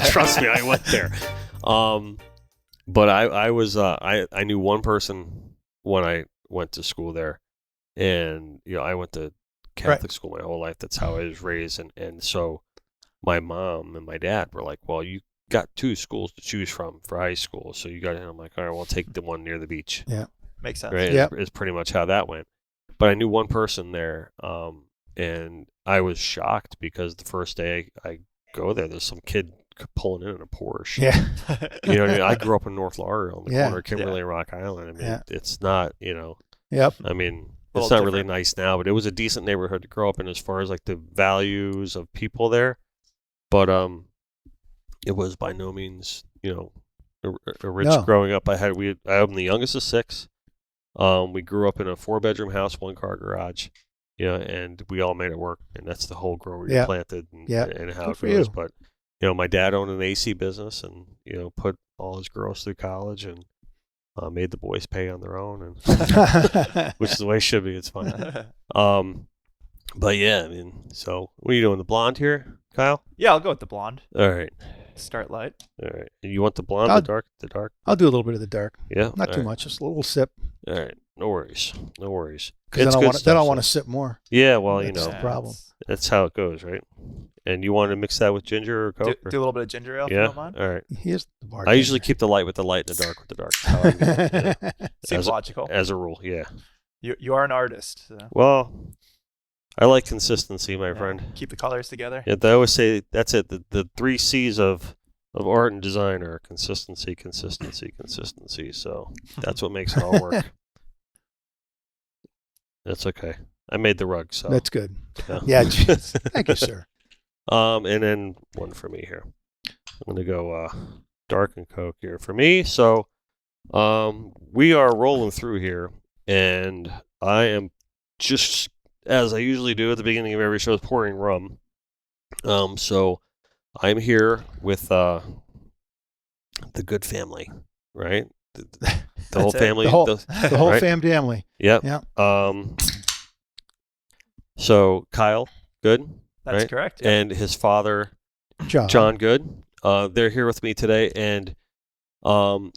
Trust me, I went there. But I knew one person when I went to school there, and I went to Catholic school my whole life. That's how I was raised, and so my mom and my dad were like, "Well, you got 2 schools to choose from for high school, so you got." And I'm like, "All right, well, take the one near the beach." Yeah, makes sense. Right, is pretty much how that went. But I knew one person there, and I was shocked because the first day I go there, there's some kid pulling in a Porsche. Yeah. You know what I mean? I grew up in North Lauderdale on the corner of Kimberly and Rock Island. I mean, it's not, Yep. I mean, it's not really nice now, but it was a decent neighborhood to grow up in as far as like the values of people there. But it was by no means, a rich growing up. I'm the youngest of 6. We grew up in a 4-bedroom house, 1-car garage. And we all made it work, and that's the whole grow where you planted and how it goes. But my dad owned an AC business, and put all his girls through college, and made the boys pay on their own, and which is the way it should be. It's fine. But yeah, I mean, so what are you doing? The blonde here, Kyle? Yeah, I'll go with the blonde. All right. Start light. All right. You want the blonde, the dark? I'll do a little bit of the dark. Yeah. Not too much, just a little sip. All right. No worries. Because then I want to sip more. Yeah, well, that's the problem. That's how it goes, right? And you want to mix that with ginger or Coke? Do a little bit of ginger ale if you don't mind. All right. Here's the bartender. I usually keep the light with the light and the dark with the dark. How I do it, Seems logical. As a rule, yeah. You are an artist. So. Well, I like consistency, my friend. Keep the colors together. Yeah, they always say that's it. The 3 C's of art and design are consistency. So that's what makes it all work. That's okay. I made the rug, so that's good. Yeah, thank you, sir. And then one for me here. I'm gonna go dark and Coke here for me. So we are rolling through here, and I am just, as I usually do at the beginning of every show, pouring rum. So I'm here with the good family, right? The whole family. The whole right? family. Yep. Yeah. So Kyle, good. That's right? correct. Yeah. And his father, John, good. They're here with me today, and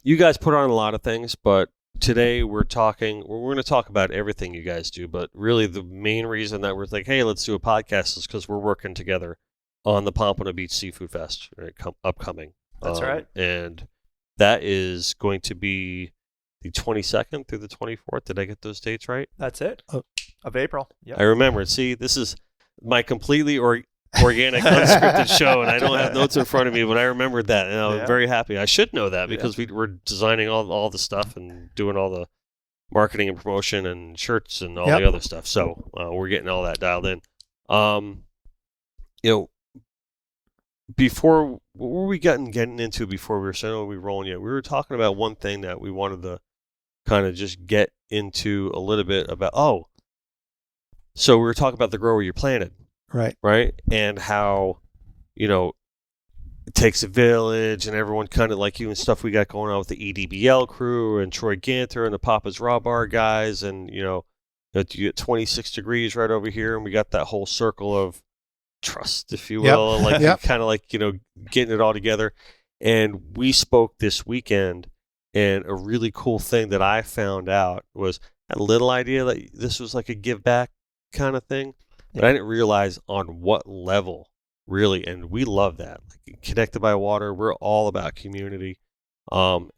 you guys put on a lot of things, but today we're going to talk about everything you guys do. But really, the main reason that we're like, hey, let's do a podcast is because we're working together on the Pompano Beach Seafood Fest, right, upcoming. That's right. And that is going to be the 22nd through the 24th. Did I get those dates right? That's it. Of April. Yep. I remember. See, this is my completely organic, unscripted show, and I don't have notes in front of me, but I remembered that, and I'm very happy. I should know that because we were designing all the stuff and doing all the marketing and promotion and shirts and all the other stuff. So we're getting all that dialed in. Before, what were we getting into before we were saying, we rolling yet? We were talking about one thing that we wanted to kind of just get into a little bit about. So we were talking about the grower you planted. Right. And how, it takes a village and everyone kind of like even stuff we got going on with the EDBL crew and Troy Ganter and the Papa's Raw Bar guys. And, you get 26 degrees right over here. And we got that whole circle of trust, if you will, kind of like, getting it all together. And we spoke this weekend, and a really cool thing that I found out was a little idea that this was like a give back kind of thing. But I didn't realize on what level, really, and we love that. Like, Connected by Water, we're all about community, and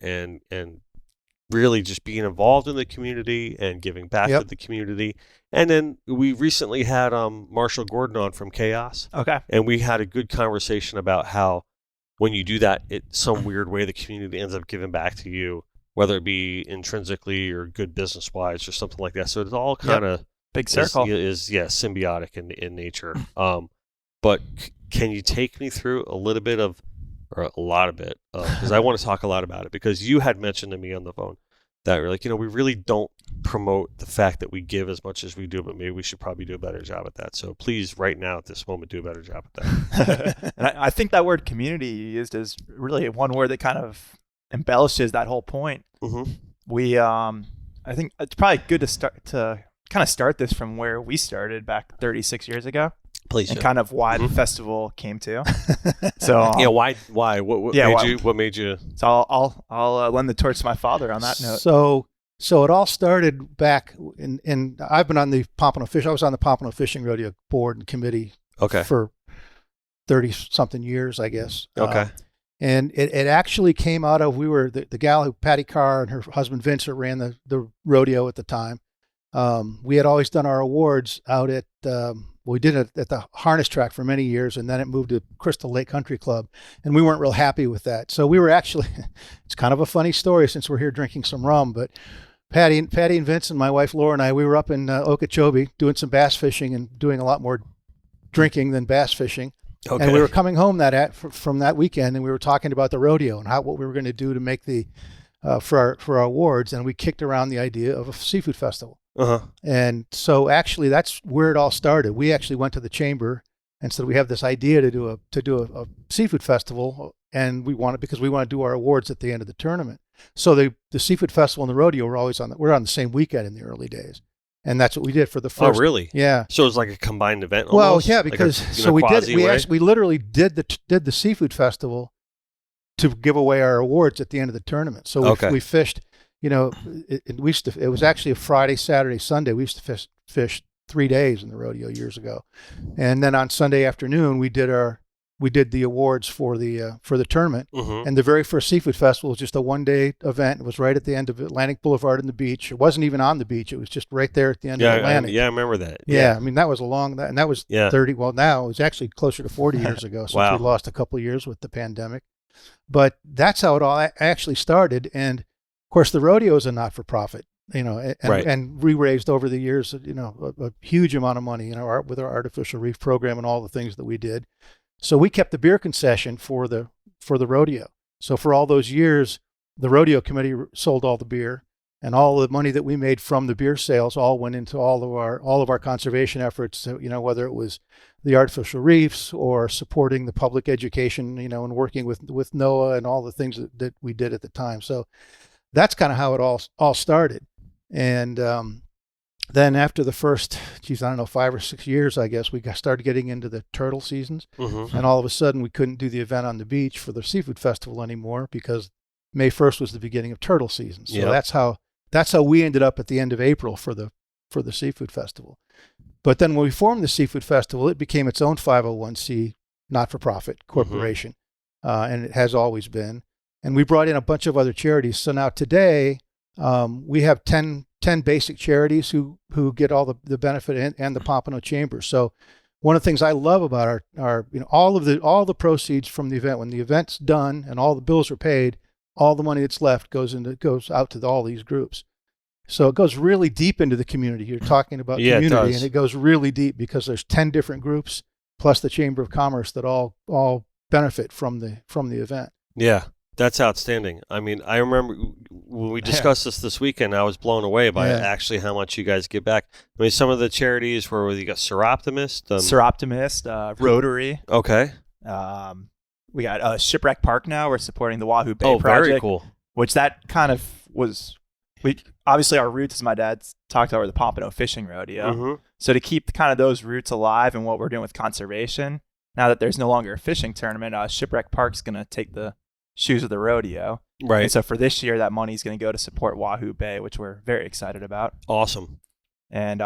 really just being involved in the community and giving back to the community. And then we recently had Marshall Gordon on from Chaos. Okay. And we had a good conversation about how when you do that, some weird way the community ends up giving back to you, whether it be intrinsically or good business-wise or something like that. So it's all kind of... Big circle is symbiotic in nature. But can you take me through a little bit of, or a lot of it, because I want to talk a lot about it, because you had mentioned to me on the phone that we're like, we really don't promote the fact that we give as much as we do, but maybe we should probably do a better job at that. So please, right now at this moment, do a better job at that. And I think that word community you used is really one word that kind of embellishes that whole point. Mm-hmm. We, I think it's probably good to start this from where we started back 36 years ago. Please. And kind of why the festival came to. So yeah, why? What made you? So I'll lend the torch to my father on that note. So it all started back in I've been on the Pompano Fish. I was on the Pompano Fishing Rodeo board and committee for 30 something years, I guess. Okay. And it actually came out of, we were the gal who, Patty Carr, and her husband Vincent ran the rodeo at the time. We had always done our awards out at, we did it at the harness track for many years, and then it moved to Crystal Lake Country Club, and we weren't real happy with that. So we were actually, it's kind of a funny story since we're here drinking some rum, but Patty and Vincent, my wife Laura and I, we were up in Okeechobee doing some bass fishing and doing a lot more drinking than bass fishing. Okay. And we were coming home from that weekend, and we were talking about the rodeo and what we were going to do to make the for our awards, and we kicked around the idea of a seafood festival. And so actually that's where it all started. We actually went to the chamber and said we have this idea to do a seafood festival, and we want to do our awards at the end of the tournament. So the seafood festival and the rodeo were always on the same weekend in the early days. And that's what we did for the first. Oh, really? Yeah. So it was like a combined event well, almost? yeah, because we literally did the seafood festival to give away our awards at the end of the tournament. So we fished, it was actually a Friday, Saturday, Sunday. We used to fish 3 days in the rodeo years ago. And then on Sunday afternoon, we did the awards for the tournament. And the very first seafood festival was just a 1-day event. It was right at the end of Atlantic Boulevard and the beach. It wasn't even on the beach. It was just right there at the end of Atlantic. I remember that. Yeah. I mean, that was and that was 30. Well, now it was actually closer to 40 years ago since we lost a couple of years with the pandemic. But that's how it all actually started. And of course, the rodeo is a not-for-profit. And we raised over the years, a huge amount of money, with our artificial reef program and all the things that we did. So we kept the beer concession for the rodeo. So for all those years, the rodeo committee sold all the beer, and all the money that we made from the beer sales all went into all of our conservation efforts. Whether it was the artificial reefs or supporting the public education, and working with NOAA and all the things that we did at the time. So that's kind of how it all started. And then after the first, 5 or 6 years, I guess, we started getting into the turtle seasons. And all of a sudden we couldn't do the event on the beach for the seafood festival anymore because May 1st was the beginning of turtle season. So that's how we ended up at the end of April for the seafood festival. But then when we formed the seafood festival, it became its own 501c not-for-profit corporation. And it has always been. And we brought in a bunch of other charities. So now today, we have 10 basic charities who get all the benefit and the Pompano Chamber. So one of the things I love about our all the proceeds from the event, when the event's done and all the bills are paid, all the money that's left goes out to all these groups. So it goes really deep into the community. You're talking about community, and it goes really deep because there's 10 different groups plus the Chamber of Commerce that all benefit from the event. Yeah. That's outstanding. I mean, I remember when we discussed this weekend, I was blown away by actually how much you guys give back. I mean, some of the charities where you got Seroptimist. Rotary. Okay. We got Shipwreck Park now. We're supporting the Wahoo Bay project. Very cool. Which that kind of was, obviously our roots, as my dad talked about, were the Pompano Fishing Rodeo. So to keep kind of those roots alive and what we're doing with conservation, now that there's no longer a fishing tournament, Shipwreck Park's going to take the shoes of the rodeo. Right. And so for this year, that money's going to go to support Wahoo Bay, which we're very excited about. Awesome. And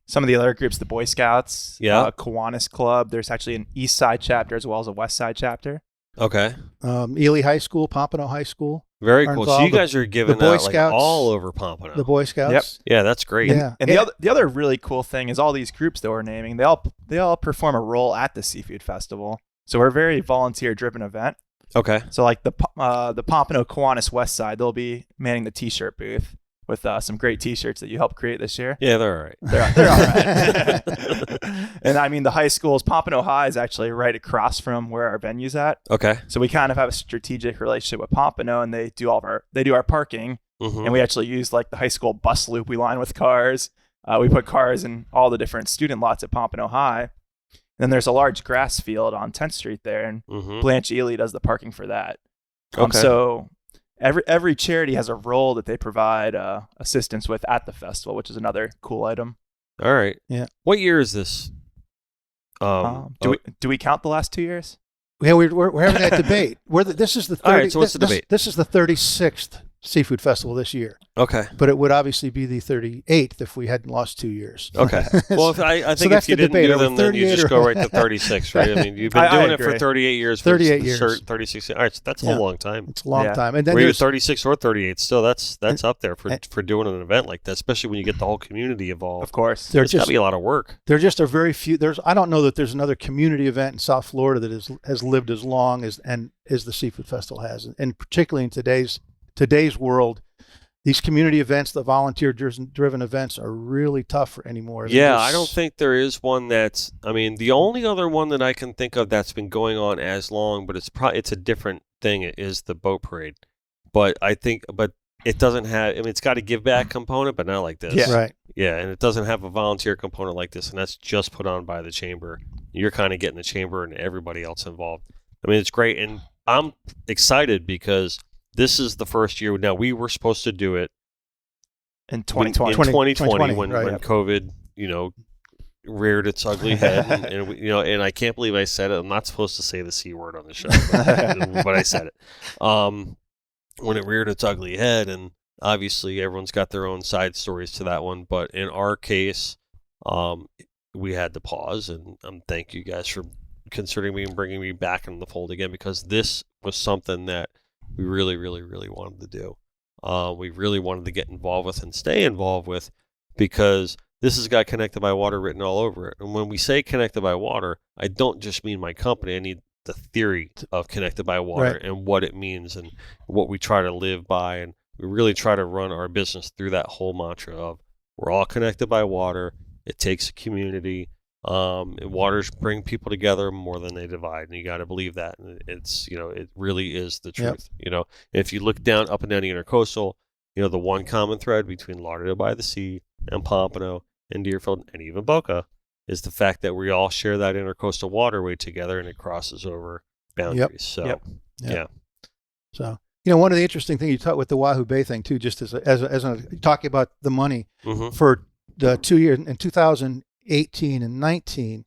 some of the other groups, the Boy Scouts, Kiwanis Club. There's actually an East Side chapter as well as a West Side chapter. Okay. Ely High School, Pompano High School. Very cool. So you guys are giving out Scouts, all over Pompano. The Boy Scouts. Yep. Yeah, that's great. And the other really cool thing is all these groups that we're naming, they all perform a role at the Seafood Festival. So we're a very volunteer-driven event. Okay. So like the Pompano Kiwanis West Side, they'll be manning the T-shirt booth with some great T-shirts that you helped create this year. Yeah, they're all right. They're all right. And I mean, the high schools, Pompano High is actually right across from where our venue's at. Okay. So we kind of have a strategic relationship with Pompano, and they do our parking, and we actually use like the high school bus loop we line with cars. We put cars in all the different student lots at Pompano High. Then there's a large grass field on 10th Street there, and Blanche Ely does the parking for that. So every charity has a role that they provide assistance with at the festival, which is another cool item. All right. Yeah. What year is this? Do we count the last 2 years? Yeah, we're having that debate. This is the 30, all right, so what's the debate? This is the 36th Seafood Festival this year. Okay. But it would obviously be the 38th if we hadn't lost 2 years. Okay. Well, I think if you didn't do them, then you just go right to 36, right? I mean, you've been doing it for 38 years. 38 years. 36. All right, so that's a long time. It's a long time. And then were you 36 or 38? Still, that's up there for doing an event like that, especially when you get the whole community involved. Of course. There's got to be a lot of work. There just are very few. I don't know that there's another community event in South Florida that has lived as long as the Seafood Festival has. And particularly in today's world, these community events, the volunteer-driven events, are really tough anymore. Yeah, I don't think there is one that's. I mean, the only other one that I can think of that's been going on as long, but it's a different thing. It is the boat parade, but it doesn't have. I mean, it's got a give back component, but not like this. Yeah, right. Yeah, and it doesn't have a volunteer component like this, and that's just put on by the chamber. You're kind of getting the chamber and everybody else involved. I mean, it's great, and I'm excited because this is the first year. Now, we were supposed to do it in 2020. In 2020 when right, COVID, reared its ugly head, and I can't believe I said it. I'm not supposed to say the C word on the show, but I said it. When it reared its ugly head, and obviously everyone's got their own side stories to that one. But in our case, we had to pause, and thank you guys for considering me and bringing me back into the fold again, because this was something that we really, really, really wanted to do. We really wanted to get involved with and stay involved with, because this has got Connected by Water written all over it. And when we say Connected by Water, I don't just mean my company. I need the theory of Connected by Water, right, and what it means and what we try to live by. And we really try to run our business through that whole mantra of we're all connected by water. It takes a community. And waters bring people together more than they divide, and you got to believe that. And it's, it really is the truth. Yep. If you look up and down the intercoastal, the one common thread between Lauderdale by the Sea and Pompano and Deerfield and even Boca is the fact that we all share that intercoastal waterway together, and it crosses over boundaries. Yep. So, yeah. So, one of the interesting things you talked with the Wahoo Bay thing too, just as talking about the money for the 2 years in 2018 and 19,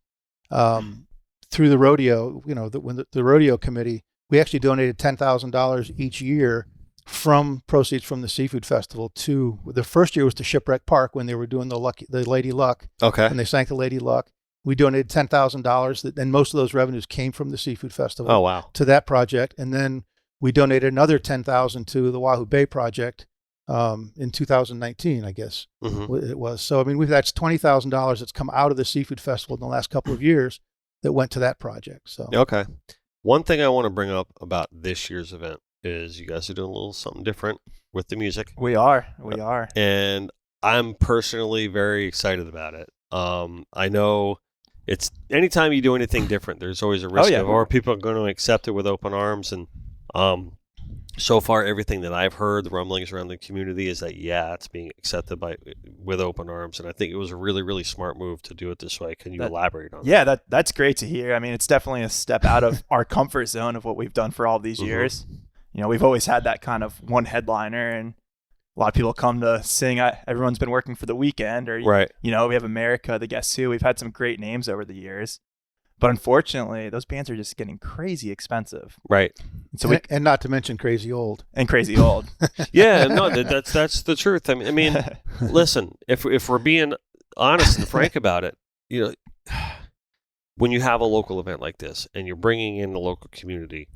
through the rodeo, when the rodeo committee, we actually donated $10,000 each year from proceeds from the Seafood Festival to, the first year was to Shipwreck Park when they were doing the Lady Luck. Okay. And they sank the Lady Luck. We donated $10,000, and most of those revenues came from the Seafood Festival. Oh, wow. To that project. And then we donated another $10,000 to the Wahoo Bay project in 2019, I guess it was. So, I mean, that's $20,000 that's come out of the Seafood Festival in the last couple of years that went to that project. So, okay. One thing I want to bring up about this year's event is you guys are doing a little something different with the music. We are. And I'm personally very excited about it. I know it's anytime you do anything different, there's always a risk of, or people are going to accept it with open arms. And so far, everything that I've heard, the rumblings around the community is that, it's being accepted with open arms. And I think it was a really, really smart move to do it this way. Can you elaborate on that? Yeah, that's great to hear. I mean, it's definitely a step out of our comfort zone of what we've done for all these years. We've always had that kind of one headliner, and a lot of people come to sing. Everyone's been working for the weekend, or, right. We have America, the Guess Who. We've had some great names over the years. But unfortunately, those bands are just getting crazy expensive. Right. So and not to mention crazy old. And crazy old. Yeah, no, that's the truth. I mean, listen, if we're being honest and frank about it, when you have a local event like this and you're bringing in the local community,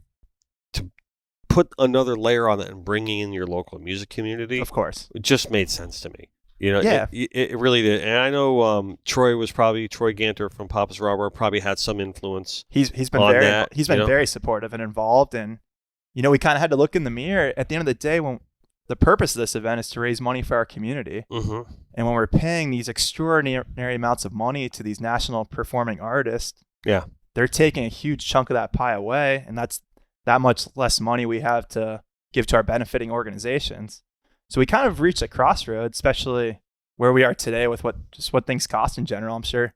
to put another layer on it and bringing in your local music community, of course, it just made sense to me. It really did. And I know Troy Ganter from Papa's Rubber probably had some influence. He's been very supportive and involved. And, we kind of had to look in the mirror at the end of the day when the purpose of this event is to raise money for our community. Mm-hmm. And when we're paying these extraordinary amounts of money to these national performing artists, they're taking a huge chunk of that pie away. And that's that much less money we have to give to our benefiting organizations. So we kind of reached a crossroads, especially where we are today with what things cost in general. I'm sure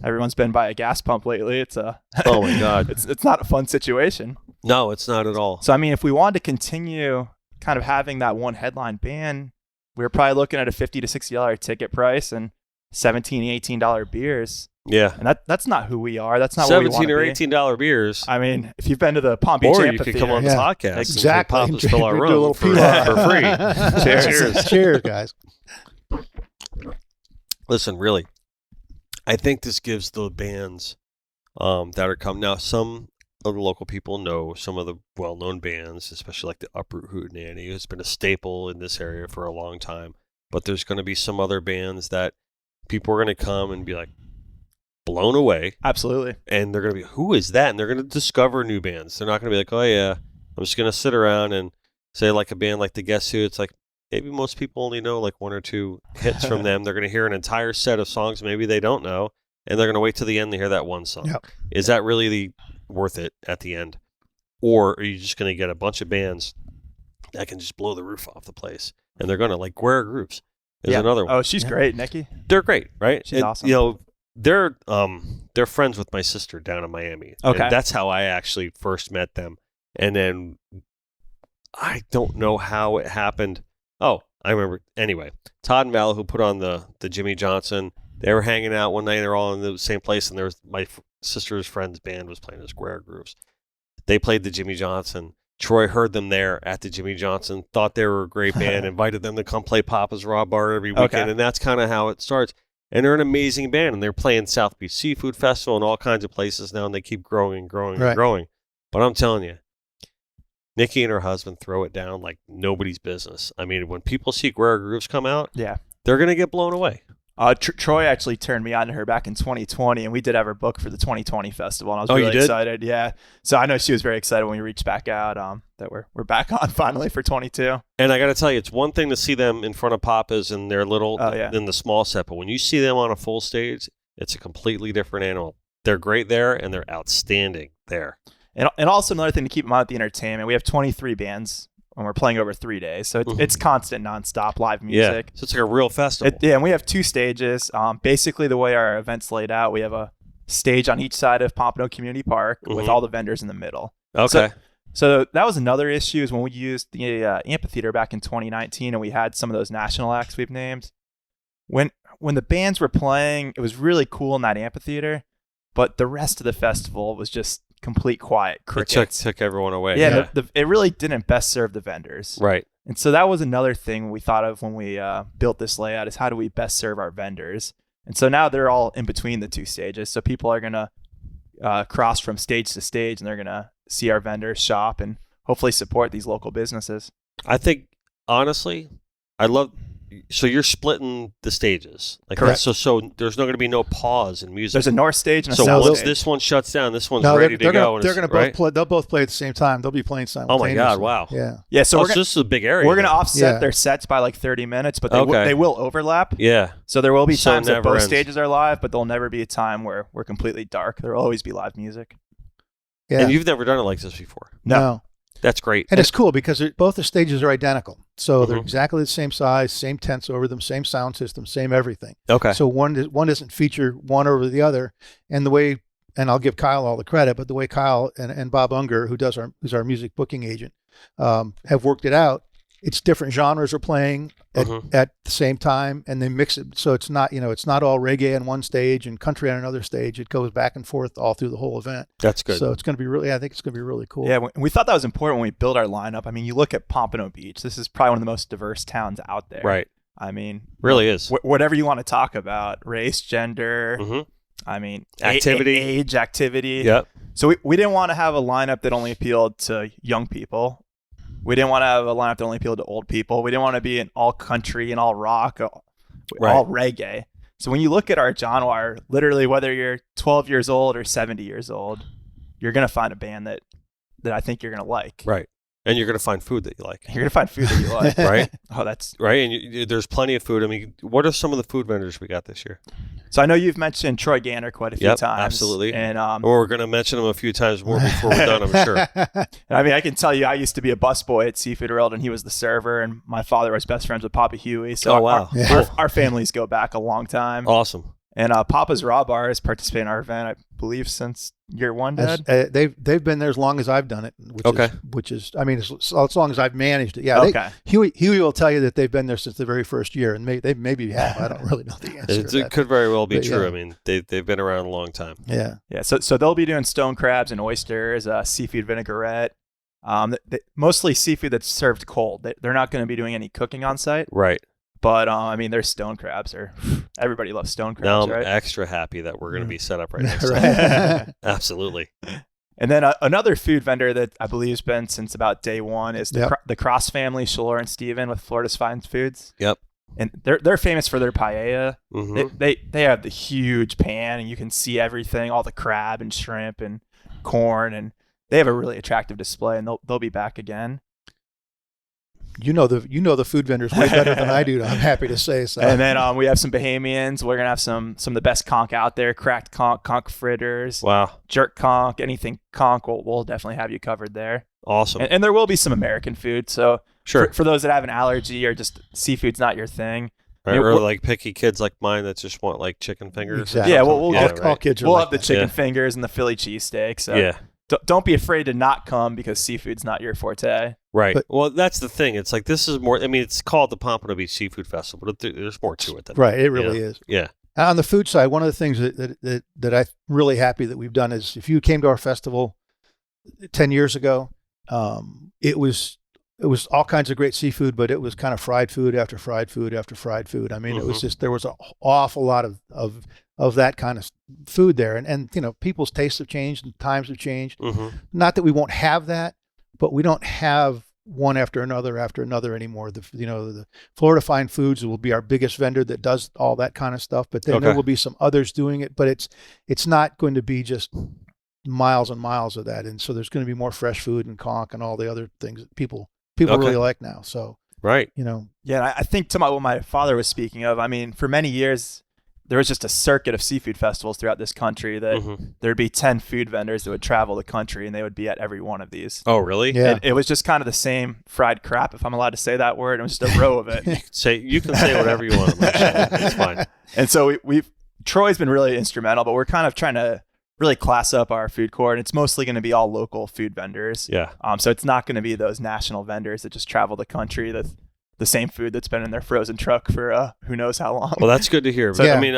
everyone's been by a gas pump lately. It's oh my God, it's not a fun situation. No, it's not at all. So I mean, if we wanted to continue kind of having that one headline band, we were probably looking at a $50 to $60 ticket price, and $17, $18 beers. Yeah. And that's not who we are. That's not what we want to be. $17 or $18 beers. I mean, if you've been to the Palm Beach or Amphitheater. You could come on the podcast. Exactly. And pop us fill our Do a room little for free. Cheers. Cheers, guys. Listen, really, I think this gives the bands that are coming. Now, some of the local people know some of the well-known bands, especially like the Uproot Hootenanny, who's been a staple in this area for a long time. But there's going to be some other bands that people are going to come and be like, blown away. Absolutely. And they're going to be, who is that? And they're going to discover new bands. They're not going to be like, oh, yeah, I'm just going to sit around and say like a band like the Guess Who. It's like maybe most people only know like one or two hits from them. They're going to hear an entire set of songs maybe they don't know, and they're going to wait till the end to hear that one song. Yep. Is that really worth it at the end? Or are you just going to get a bunch of bands that can just blow the roof off the place? And they're going to, like Guerra Grooves is another one. Oh, she's great, Nikki. They're great, right? She's awesome. You know, they're friends with my sister down in Miami. Okay. And that's how I actually first met them. And then I don't know how it happened. Oh, I remember. Anyway, Todd and Val, who put on the Jimmy Johnson, they were hanging out one night. They're all in the same place, and there was my sister's friend's band was playing the Guerra Grooves. They played the Jimmy Johnson. Troy heard them there at the Jimmy Johnson, thought they were a great band, invited them to come play Papa's Raw Bar every weekend, and that's kind of how it starts. And they're an amazing band, and they're playing South Beach Seafood Festival and all kinds of places now, and they keep growing and growing and growing. But I'm telling you, Nikki and her husband throw it down like nobody's business. I mean, when people see Guerra Grooves come out, they're going to get blown away. Troy actually turned me on to her back in 2020, and we did have her book for the 2020 festival, and I was really excited. Yeah, so I know she was very excited when we reached back out that we're back on finally for 22. And I got to tell you, it's one thing to see them in front of Papa's and their little in the small set, but when you see them on a full stage, it's a completely different animal. They're great there, and they're outstanding there. And also another thing to keep in mind with the entertainment, we have 23 bands. And we're playing over 3 days. So it's constant, nonstop live music. Yeah, so it's like a real festival. And we have 2 stages. Basically, the way our event's laid out, we have a stage on each side of Pompano Community Park with all the vendors in the middle. Okay. So that was another issue is when we used the amphitheater back in 2019 and we had some of those national acts we've named. When the bands were playing, it was really cool in that amphitheater, but the rest of the festival was just complete quiet, crickets. It took everyone away. Yeah, it really didn't best serve the vendors. Right. And so that was another thing we thought of when we built this layout is how do we best serve our vendors? And so now they're all in between the 2 stages. So people are going to cross from stage to stage, and they're going to see our vendors shop and hopefully support these local businesses. I think, honestly, so you're splitting the stages. Like correct. So there's not going to be no pause in music. There's a north stage and a south stage. So once stage. this one shuts down, this one's ready to go. They're going to both play. They'll both play at the same time. They'll be playing simultaneously. Oh my God! Wow. Yeah. So this is a big area. We're going to offset their sets by like 30 minutes, but they will overlap. Yeah. So there will be times that both stages are live, but there'll never be a time where we're completely dark. There will always be live music. Yeah. And you've never done it like this before. No. That's great. And it's cool because both the stages are identical. So they're exactly the same size, same tents over them, same sound system, same everything. Okay. So one doesn't feature one over the other. And the way, and I'll give Kyle all the credit, but the way Kyle and Bob Unger, who's our music booking agent, have worked it out, it's different genres are playing at the same time, and they mix it. So it's not, it's not all reggae on one stage and country on another stage. It goes back and forth all through the whole event. That's good. So it's going to be I think it's going to be really cool. Yeah, we thought that was important when we built our lineup. I mean, you look at Pompano Beach. This is probably one of the most diverse towns out there. Right. I mean, really is. Whatever you want to talk about, race, gender, I mean, activity, age, activity. Yep. So we didn't want to have a lineup that only appealed to young people. We didn't want to have a lineup that only appealed to old people. We didn't want to be an all country and all rock, all reggae. So when you look at our genre, literally whether you're 12 years old or 70 years old, you're going to find a band that I think you're going to like. Right. And you're going to find food that you like. You're going to find food that you like. Right? Oh, that's... Right, and there's plenty of food. I mean, what are some of the food vendors we got this year? So I know you've mentioned Troy Gander quite a few times. Absolutely. And we're going to mention him a few times more before we're done, I'm sure. I mean, I can tell you, I used to be a busboy at Seafood World, and he was the server, and my father was best friends with Papa Huey. So wow. our families go back a long time. Awesome. And Papa's Raw Bar has participated in our event, I believe, since year one, Dad. They've been there as long as I've done it. Which is I mean, as long as I've managed it. Yeah. Huey will tell you that they've been there since the very first year, and they maybe have. I don't really know the answer. It could very well be true. Yeah. I mean, they've been around a long time. Yeah. Yeah. So they'll be doing stone crabs and oysters, seafood vinaigrette. Mostly seafood that's served cold. They're not going to be doing any cooking on site. Right. But I mean, their stone crabs everybody loves stone crabs. Now I'm right? extra happy that we're going to be set up right next time. Absolutely. And then another food vendor that I believe has been since about day one is the Cross family, Shalor and Steven with Florida's Fine Foods. Yep. And they're famous for their paella. Mm-hmm. They have the huge pan, and you can see everything, all the crab and shrimp and corn, and they have a really attractive display, and they'll be back again. You know the food vendors way better than I do. I'm happy to say so. And then we have some Bahamians. We're gonna have some of the best conch out there: cracked conch fritters, jerk conch, anything conch. We'll definitely have you covered there. Awesome. And there will be some American food. So sure, for those that have an allergy or just seafood's not your thing, right, or like picky kids like mine that just want like chicken fingers. Exactly. Yeah, all kids are we'll like have the chicken fingers and the Philly cheesesteak. So yeah. Don't be afraid to not come because seafood's not your forte. Right. Well, that's the thing. It's like this is more. I mean, it's called the Pompano Beach Seafood Festival, but there's more to it than right. It really is. Yeah. On the food side, one of the things that I'm really happy that we've done is if you came to our festival 10 years ago, it was all kinds of great seafood, but it was kind of fried food after fried food after fried food. I mean, it was just there was an awful lot of that kind of food there, and people's tastes have changed and times have changed. Mm-hmm. Not that we won't have that, but we don't have one after another anymore. The Florida Fine Foods will be our biggest vendor that does all that kind of stuff, but then there will be some others doing it, but it's not going to be just miles and miles of that, and so there's going to be more fresh food and conch and all the other things that people really like now. So right, yeah, I think to what my father was speaking of. I mean, for many years there was just a circuit of seafood festivals throughout this country that there'd be 10 food vendors that would travel the country, and they would be at every one of these. Oh, really? Yeah. It was just kind of the same fried crap, if I'm allowed to say that word. It was just a row of it. You can say whatever you want. It's fine. And so Troy's been really instrumental, but we're kind of trying to really class up our food court, and it's mostly going to be all local food vendors. Yeah. So it's not going to be those national vendors that just travel the country the same food that's been in their frozen truck for who knows how long. Well, that's good to hear. So, I mean,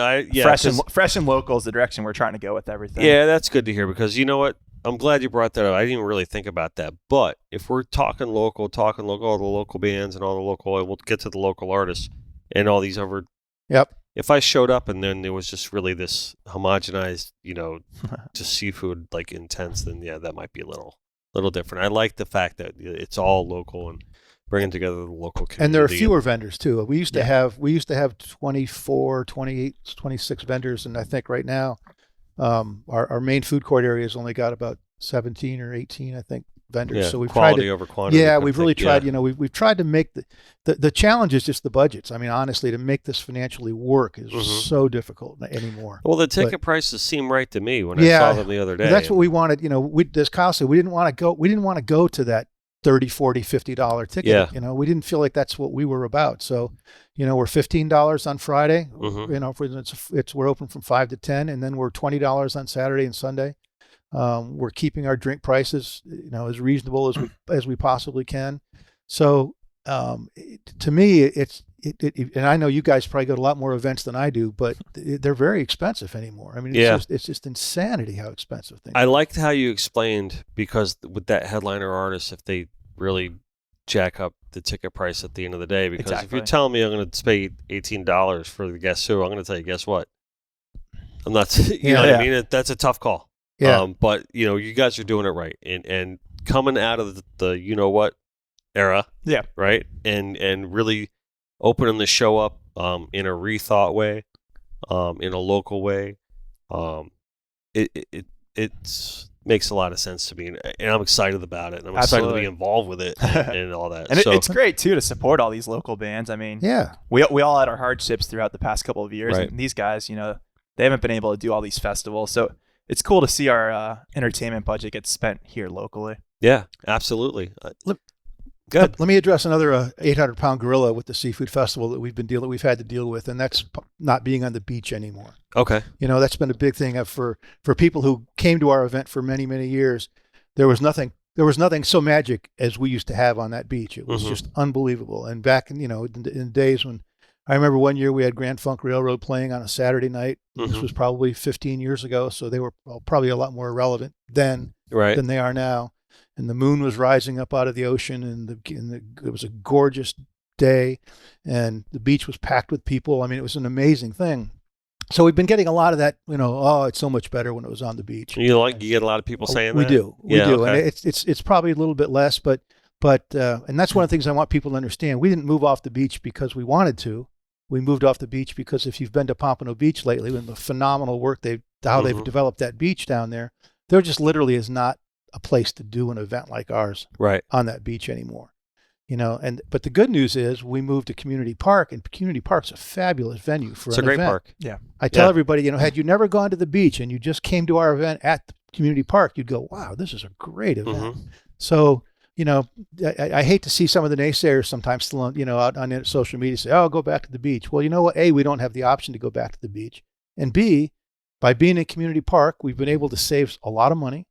fresh and local is the direction we're trying to go with everything. Yeah, that's good to hear because you know what? I'm glad you brought that up. I didn't even really think about that. But if we're talking local, all the local bands and all the local, we'll get to the local artists and all these over. Yep. If I showed up and then there was just really this homogenized, just seafood like intense, then yeah, that might be a little different. I like the fact that it's all local and bringing together the local community. And there are fewer vendors too. We used to have 24, 28, 26 vendors, and I think right now our main food court area has only got about 17 or 18, I think, vendors. Yeah, so we've quality tried over quantity. Yeah, we've really tried. We've tried to make the challenge is just the budgets. I mean, honestly, to make this financially work is so difficult anymore. Well, the ticket prices seem right to me when I saw them the other day. That's what we wanted. As Kyle said, we didn't want to go to that $30, $40, $50 ticket. Yeah. We didn't feel like that's what we were about. So, we're $15 on Friday. We're open from 5 to 10, and then we're $20 on Saturday and Sunday. We're keeping our drink prices, as reasonable as we possibly can. So, to me, and I know you guys probably go to a lot more events than I do, but they're very expensive anymore. I mean, it's just insanity how expensive things are. I liked how you explained, because with that headliner artist, if they really jack up the ticket price at the end of the day, because if you're telling me I'm going to pay $18 for the Guess Who, I'm going to tell you, guess what? I'm not, know what I mean? That's a tough call. Yeah. But you guys are doing it right, and coming out of the era, right, and really opening the show up in a rethought way, in a local way, it makes a lot of sense to me, and I'm excited about it, and I'm excited to be involved with it and all that. And it's great too to support all these local bands. I mean, we all had our hardships throughout the past couple of years, and these guys, they haven't been able to do all these festivals, so it's cool to see our entertainment budget get spent here locally. Yeah, absolutely. Good. Let me address another 800-pound gorilla with the seafood festival that we've had to deal with, and that's not being on the beach anymore. Okay. That's been a big thing for people who came to our event for many, many years. There was nothing so magic as we used to have on that beach. It was just unbelievable. And back in days when I remember one year we had Grand Funk Railroad playing on a Saturday night. This was probably 15 years ago, so they were probably a lot more relevant then than they are now. And the moon was rising up out of the ocean, and it was a gorgeous day, and the beach was packed with people. I mean, it was an amazing thing. So we've been getting a lot of that, it's so much better when it was on the beach. You get a lot of people saying we that? We do. Okay. And it's probably a little bit less, but and that's one of the things I want people to understand. We didn't move off the beach because we wanted to. We moved off the beach because if you've been to Pompano Beach lately, with the phenomenal work they've developed that beach down there just literally is not a place to do an event like ours on that beach anymore. But the good news is we moved to Community Park, and Community Park's a fabulous venue for an event. It's a great park. Yeah. I tell everybody, had you never gone to the beach and you just came to our event at the Community Park, you'd go, wow, this is a great event. So, I hate to see some of the naysayers sometimes still out on social media say, oh, go back to the beach. Well, you know what? A, we don't have the option to go back to the beach. And B, by being in Community Park, we've been able to save a lot of money.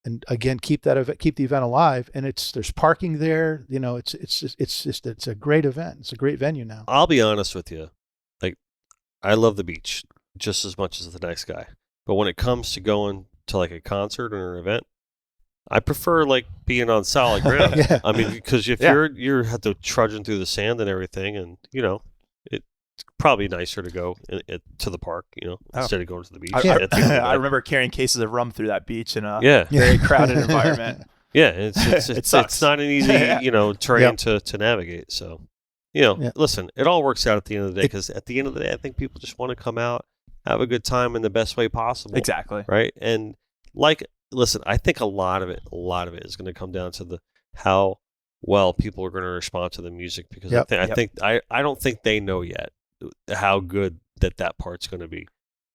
And again, keep the event alive, and there's parking there. It's a great event. It's a great venue now. I'll be honest with you, I love the beach just as much as the next guy. But when it comes to going to a concert or an event, I prefer being on solid ground. Yeah. I mean, because if you're have to trudging through the sand and everything, and it's probably nicer to go to the park, instead of going to the beach. I remember carrying cases of rum through that beach in a very crowded environment. Yeah, it's not an easy terrain to navigate. So listen, it all works out at the end of the day, because at the end of the day, I think people just want to come out, have a good time in the best way possible. Exactly. Right. And listen, I think a lot of it is going to come down to how well people are going to respond to the music, because I don't think they know yet how good that part's going to be.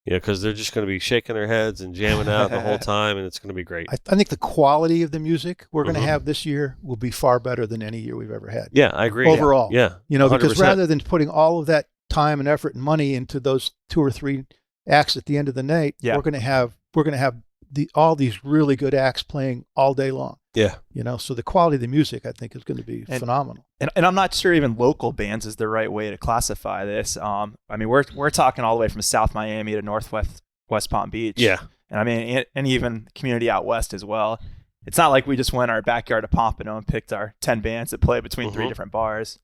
Because they're just going to be shaking their heads and jamming out the whole time, and it's going to be great. I think the quality of the music we're going to have this year will be far better than any year we've ever had. Yeah, I agree. Overall. Yeah. Because rather than putting all of that time and effort and money into those 2 or 3 acts at the end of the night, we're going to have all these really good acts playing all day long. Yeah. So the quality of the music, I think, is going to be phenomenal. And I'm not sure even local bands is the right way to classify this. I mean, we're talking all the way from South Miami to Northwest Palm Beach. Yeah. And I mean, and even community out west as well. It's not like we just went our backyard of Pompano and picked our 10 bands that play between 3 different bars.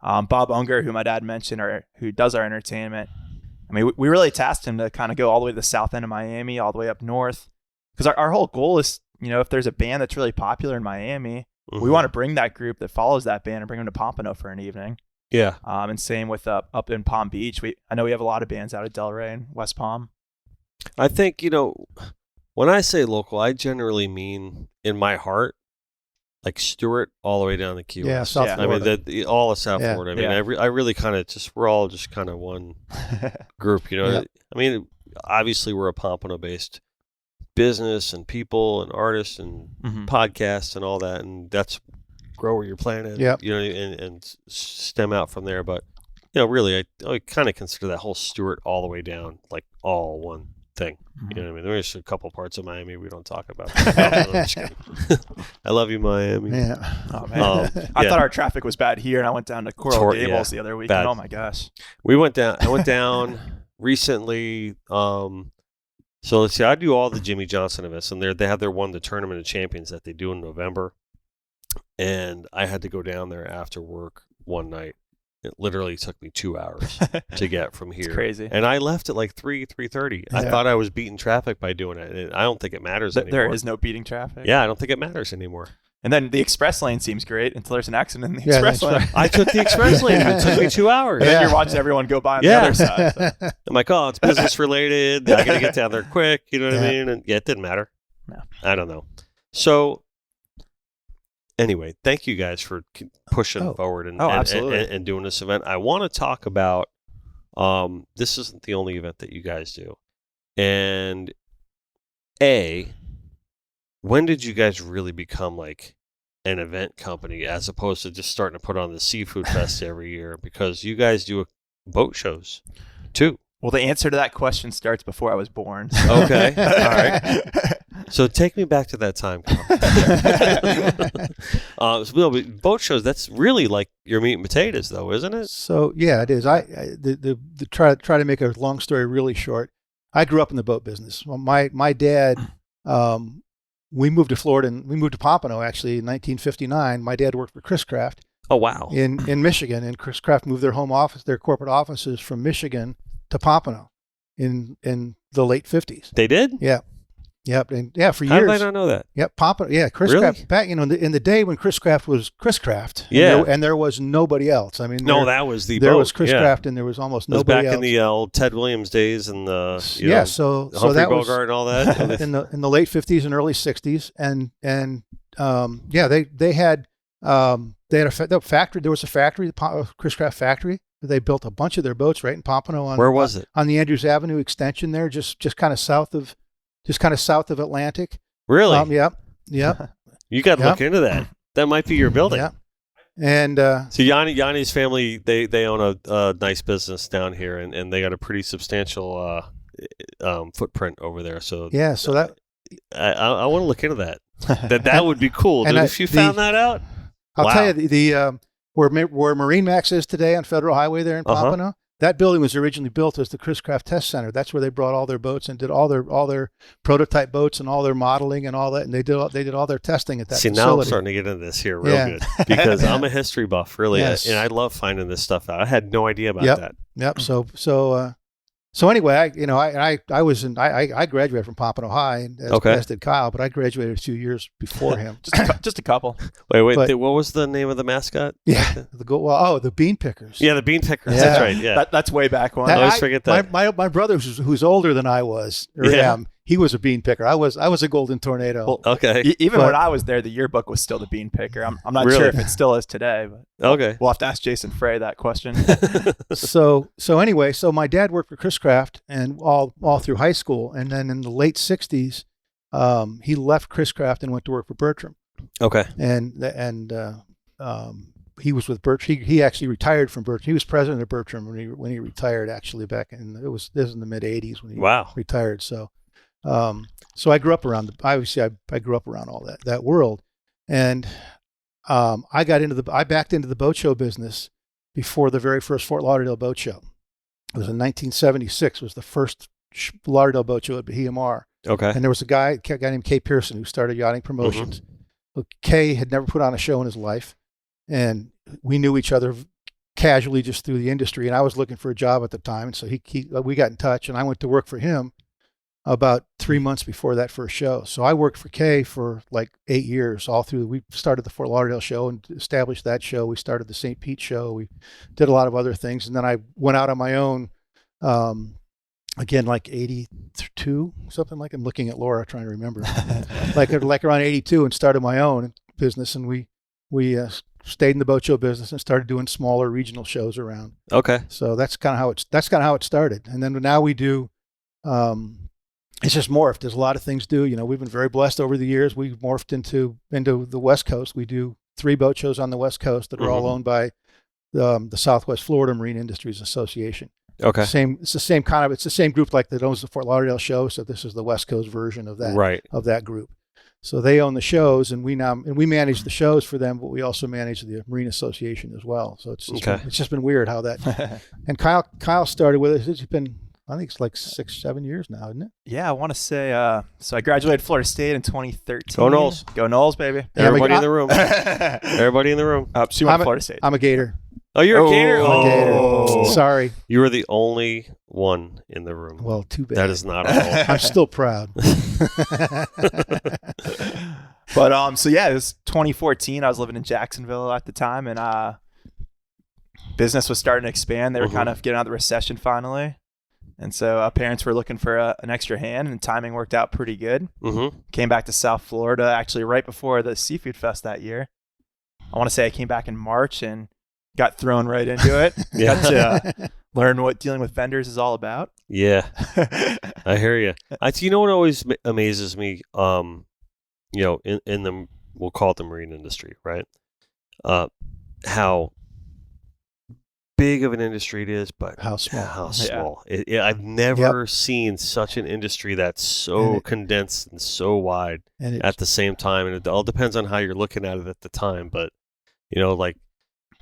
Bob Unger, who my dad mentioned, or who does our entertainment, I mean, we really tasked him to kind of go all the way to the south end of Miami, all the way up north. Because our whole goal is, if there's a band that's really popular in Miami, we want to bring that group that follows that band and bring them to Pompano for an evening. Yeah. And same with up in Palm Beach. I know we have a lot of bands out of Delray and West Palm. I think, when I say local, I generally mean in my heart, Stewart all the way down to Key West. Yeah, South Florida. I mean, all of South Florida. I mean, I really kind of we're all just kind of one group, I mean, obviously we're a Pompano-based business and people and artists and podcasts and all that, and that's grow where you're planted, and stem out from there. But really, I kind of consider that whole Stewart all the way down all one thing. You know what I mean? There's a couple parts of Miami we don't talk about. I'm just kidding. I love you, Miami. Yeah. Oh man, I thought our traffic was bad here, and I went down to Coral Gables the other week. And oh my gosh, I went down recently. So let's see. I do all the Jimmy Johnson events, and they have their the Tournament of Champions that they do in November. And I had to go down there after work one night. It literally took me 2 hours to get from here. It's crazy. And I left at 3:30. I thought I was beating traffic by doing it. I don't think it matters anymore. There is no beating traffic. Yeah, I don't think it matters anymore. And then the express lane seems great until there's an accident in the express lane. I took the express lane. It took me 2 hours. And then you're watching everyone go by on the other side. So. I'm like, oh, it's business related. I got to get down there quick. You know what I mean? And it didn't matter. No. I don't know. So anyway, thank you guys for pushing forward and doing this event. I want to talk about this isn't the only event that you guys do. And when did you guys really become an event company as opposed to just starting to put on the seafood fest every year? Because you guys do boat shows too. Well, the answer to that question starts before I was born. Okay. All right. So take me back to that time, Carl. But boat shows, that's really like your meat and potatoes, though, isn't it? So, yeah, it is. The try to make a long story really short, I grew up in the boat business. Well, my dad, we moved to Florida, and we moved to Pompano, actually, in 1959. My dad worked for Chris Craft. Oh, wow. In Michigan, and Chris Craft moved their corporate offices from Michigan to Pompano in the late 50s. They did? Yeah. Yep. And yeah, for How years. did I not know that? Yep. Pompano. Yeah. Chris Really? Craft back, in the day when Chris Craft was Chris Craft. Yeah. And there was nobody else. I mean, that was the there boat. was Chris Craft, and there was almost it was nobody back else. in the old Ted Williams days and the so Humphrey that was Bogart and all that in the late 50s and early 60s, and they had a factory. There was a factory, the Chris Craft factory. They built a bunch of their boats right in Pompano. Where was it? On the Andrews Avenue extension there, just kind of south of Atlantic. Really? Yep. You got to look into that. That might be your building. Yeah. And so Yanni's family, they own a nice business down here, and they got a pretty substantial footprint over there. So yeah, so that I want to look into that. That would be cool. Dude, if you found that out, I'll tell you the where Marine Max is today on Federal Highway there in Pompano. That building was originally built as the Chris Craft Test Center. That's where they brought all their boats and did all their prototype boats and all their modeling and all that. And they did all their testing at that facility. Now I'm starting to get into this here real good because I'm a history buff, really, and I love finding this stuff out. I had no idea about that. Yep. So anyway, I graduated from Pompano High, as did Kyle, but I graduated a few years before him. just a couple. Wait, what was the name of the mascot? Yeah, the Bean Pickers. Yeah, the Bean Pickers. Yeah. That's right. Yeah, that's way back when. I always forget that. My brother, who's older than I was, he was a bean picker. I was a Golden Tornado. Well, okay. Even when I was there, the yearbook was still the bean picker. I'm not sure if it still is today, but okay. We'll have to ask Jason Frey that question. So anyway, my dad worked for Chris Craft and all through high school, and then in the late 60s, he left Chris Craft and went to work for Bertram. Okay. And he was with Bertram. He actually retired from Bertram. He was president of Bertram when he retired. Actually, back in this was in the mid 80s when he retired. So I grew up around I grew up around all that world, and I backed into the boat show business before the very first Fort Lauderdale boat show. It was in 1976. Was the first Lauderdale boat show at Bahia Mar. Okay. And there was a guy named Kay Pearson who started Yachting Promotions. Mm-hmm. Kay had never put on a show in his life, and we knew each other casually just through the industry. And I was looking for a job at the time, and so we got in touch, and I went to work for him about 3 months before that first show. So I worked for Kay for like 8 years, all through. We started the Fort Lauderdale show and established that show. We started the St. Pete show. We did a lot of other things, and then I went out on my own. Again, like 82, something like. I'm looking at Laura, trying to remember. like around 82, and started my own business, and we stayed in the boat show business and started doing smaller regional shows around. Okay. So that's kind of how it started, and then now we do. It's just morphed. There's a lot of things to do. We've been very blessed over the years. We've morphed into the West Coast. We do 3 boat shows on the West Coast that are all owned by the Southwest Florida Marine Industries Association. Okay. It's the same group like that owns the Fort Lauderdale show. So this is the West Coast version of that. Right. Of that group. So they own the shows, and we manage the shows for them, but we also manage the Marine Association as well. So it's just been weird how that. And Kyle started with us. It's been, I think it's like 6-7 years now, isn't it? Yeah, I want to say. So I graduated Florida State in 2013. Go Noles! Go Noles, baby! Everybody in the room. Everybody in the room. She went to Florida State. I'm a Gator. Oh, you're a Gator. I'm a Gator. Sorry. You were the only one in the room. Well, too bad. That is not all. I'm still proud. But so yeah, it was 2014. I was living in Jacksonville at the time, and business was starting to expand. They were kind of getting out of the recession finally. And so parents were looking for an extra hand, and timing worked out pretty good. Mm-hmm. Came back to South Florida actually right before the Seafood Fest that year. I want to say I came back in March and got thrown right into it. Got to learn what dealing with vendors is all about. Yeah, I hear you. You know what always amazes me? In the we'll call it the marine industry, right? How big of an industry it is, but how small. How small. I've never seen such an industry that's so condensed and so wide at the same time. And it all depends on how you're looking at it at the time. But, like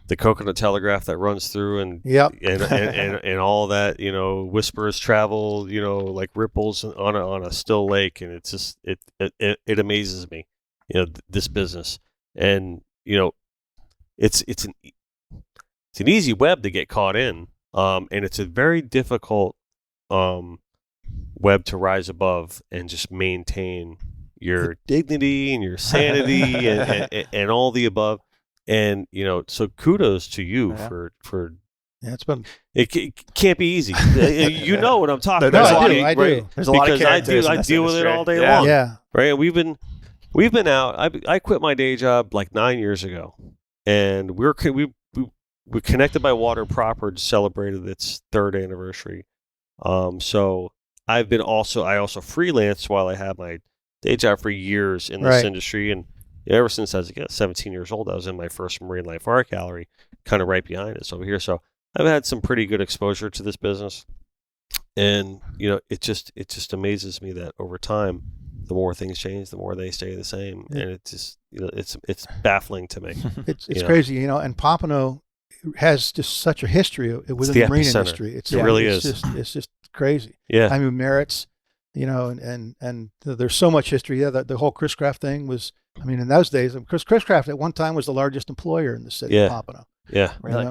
the coconut telegraph that runs through and all that, whispers travel, like ripples on a still lake. And it's just, it amazes me, this business. And, it's an easy web to get caught in, and it's a very difficult web to rise above and just maintain your dignity and your sanity and all the above. And so kudos to you for. Yeah, it's been. It can't be easy. You know what I'm talking about. I do. Right? There's a lot of characters. I deal with it all day long. Yeah. Right. We've been out. I quit my day job like 9 years ago, and we connected by water proper celebrated its 3rd anniversary. So I also freelanced while I had my day job for years in this industry, and ever since I was 17 years old, I was in my first marine life art gallery, kind of right behind us over here. So I've had some pretty good exposure to this business, and it just amazes me that over time, the more things change, the more they stay the same, and it just it's baffling to me. It's crazy, and Pompano has just such a history within the marine industry. It really is. It's just crazy. Yeah. I mean, merits, and there's so much history. Yeah, the whole Chris Craft thing was. I mean, in those days, Chris Craft at one time was the largest employer in the city of Pompano. Yeah. Really?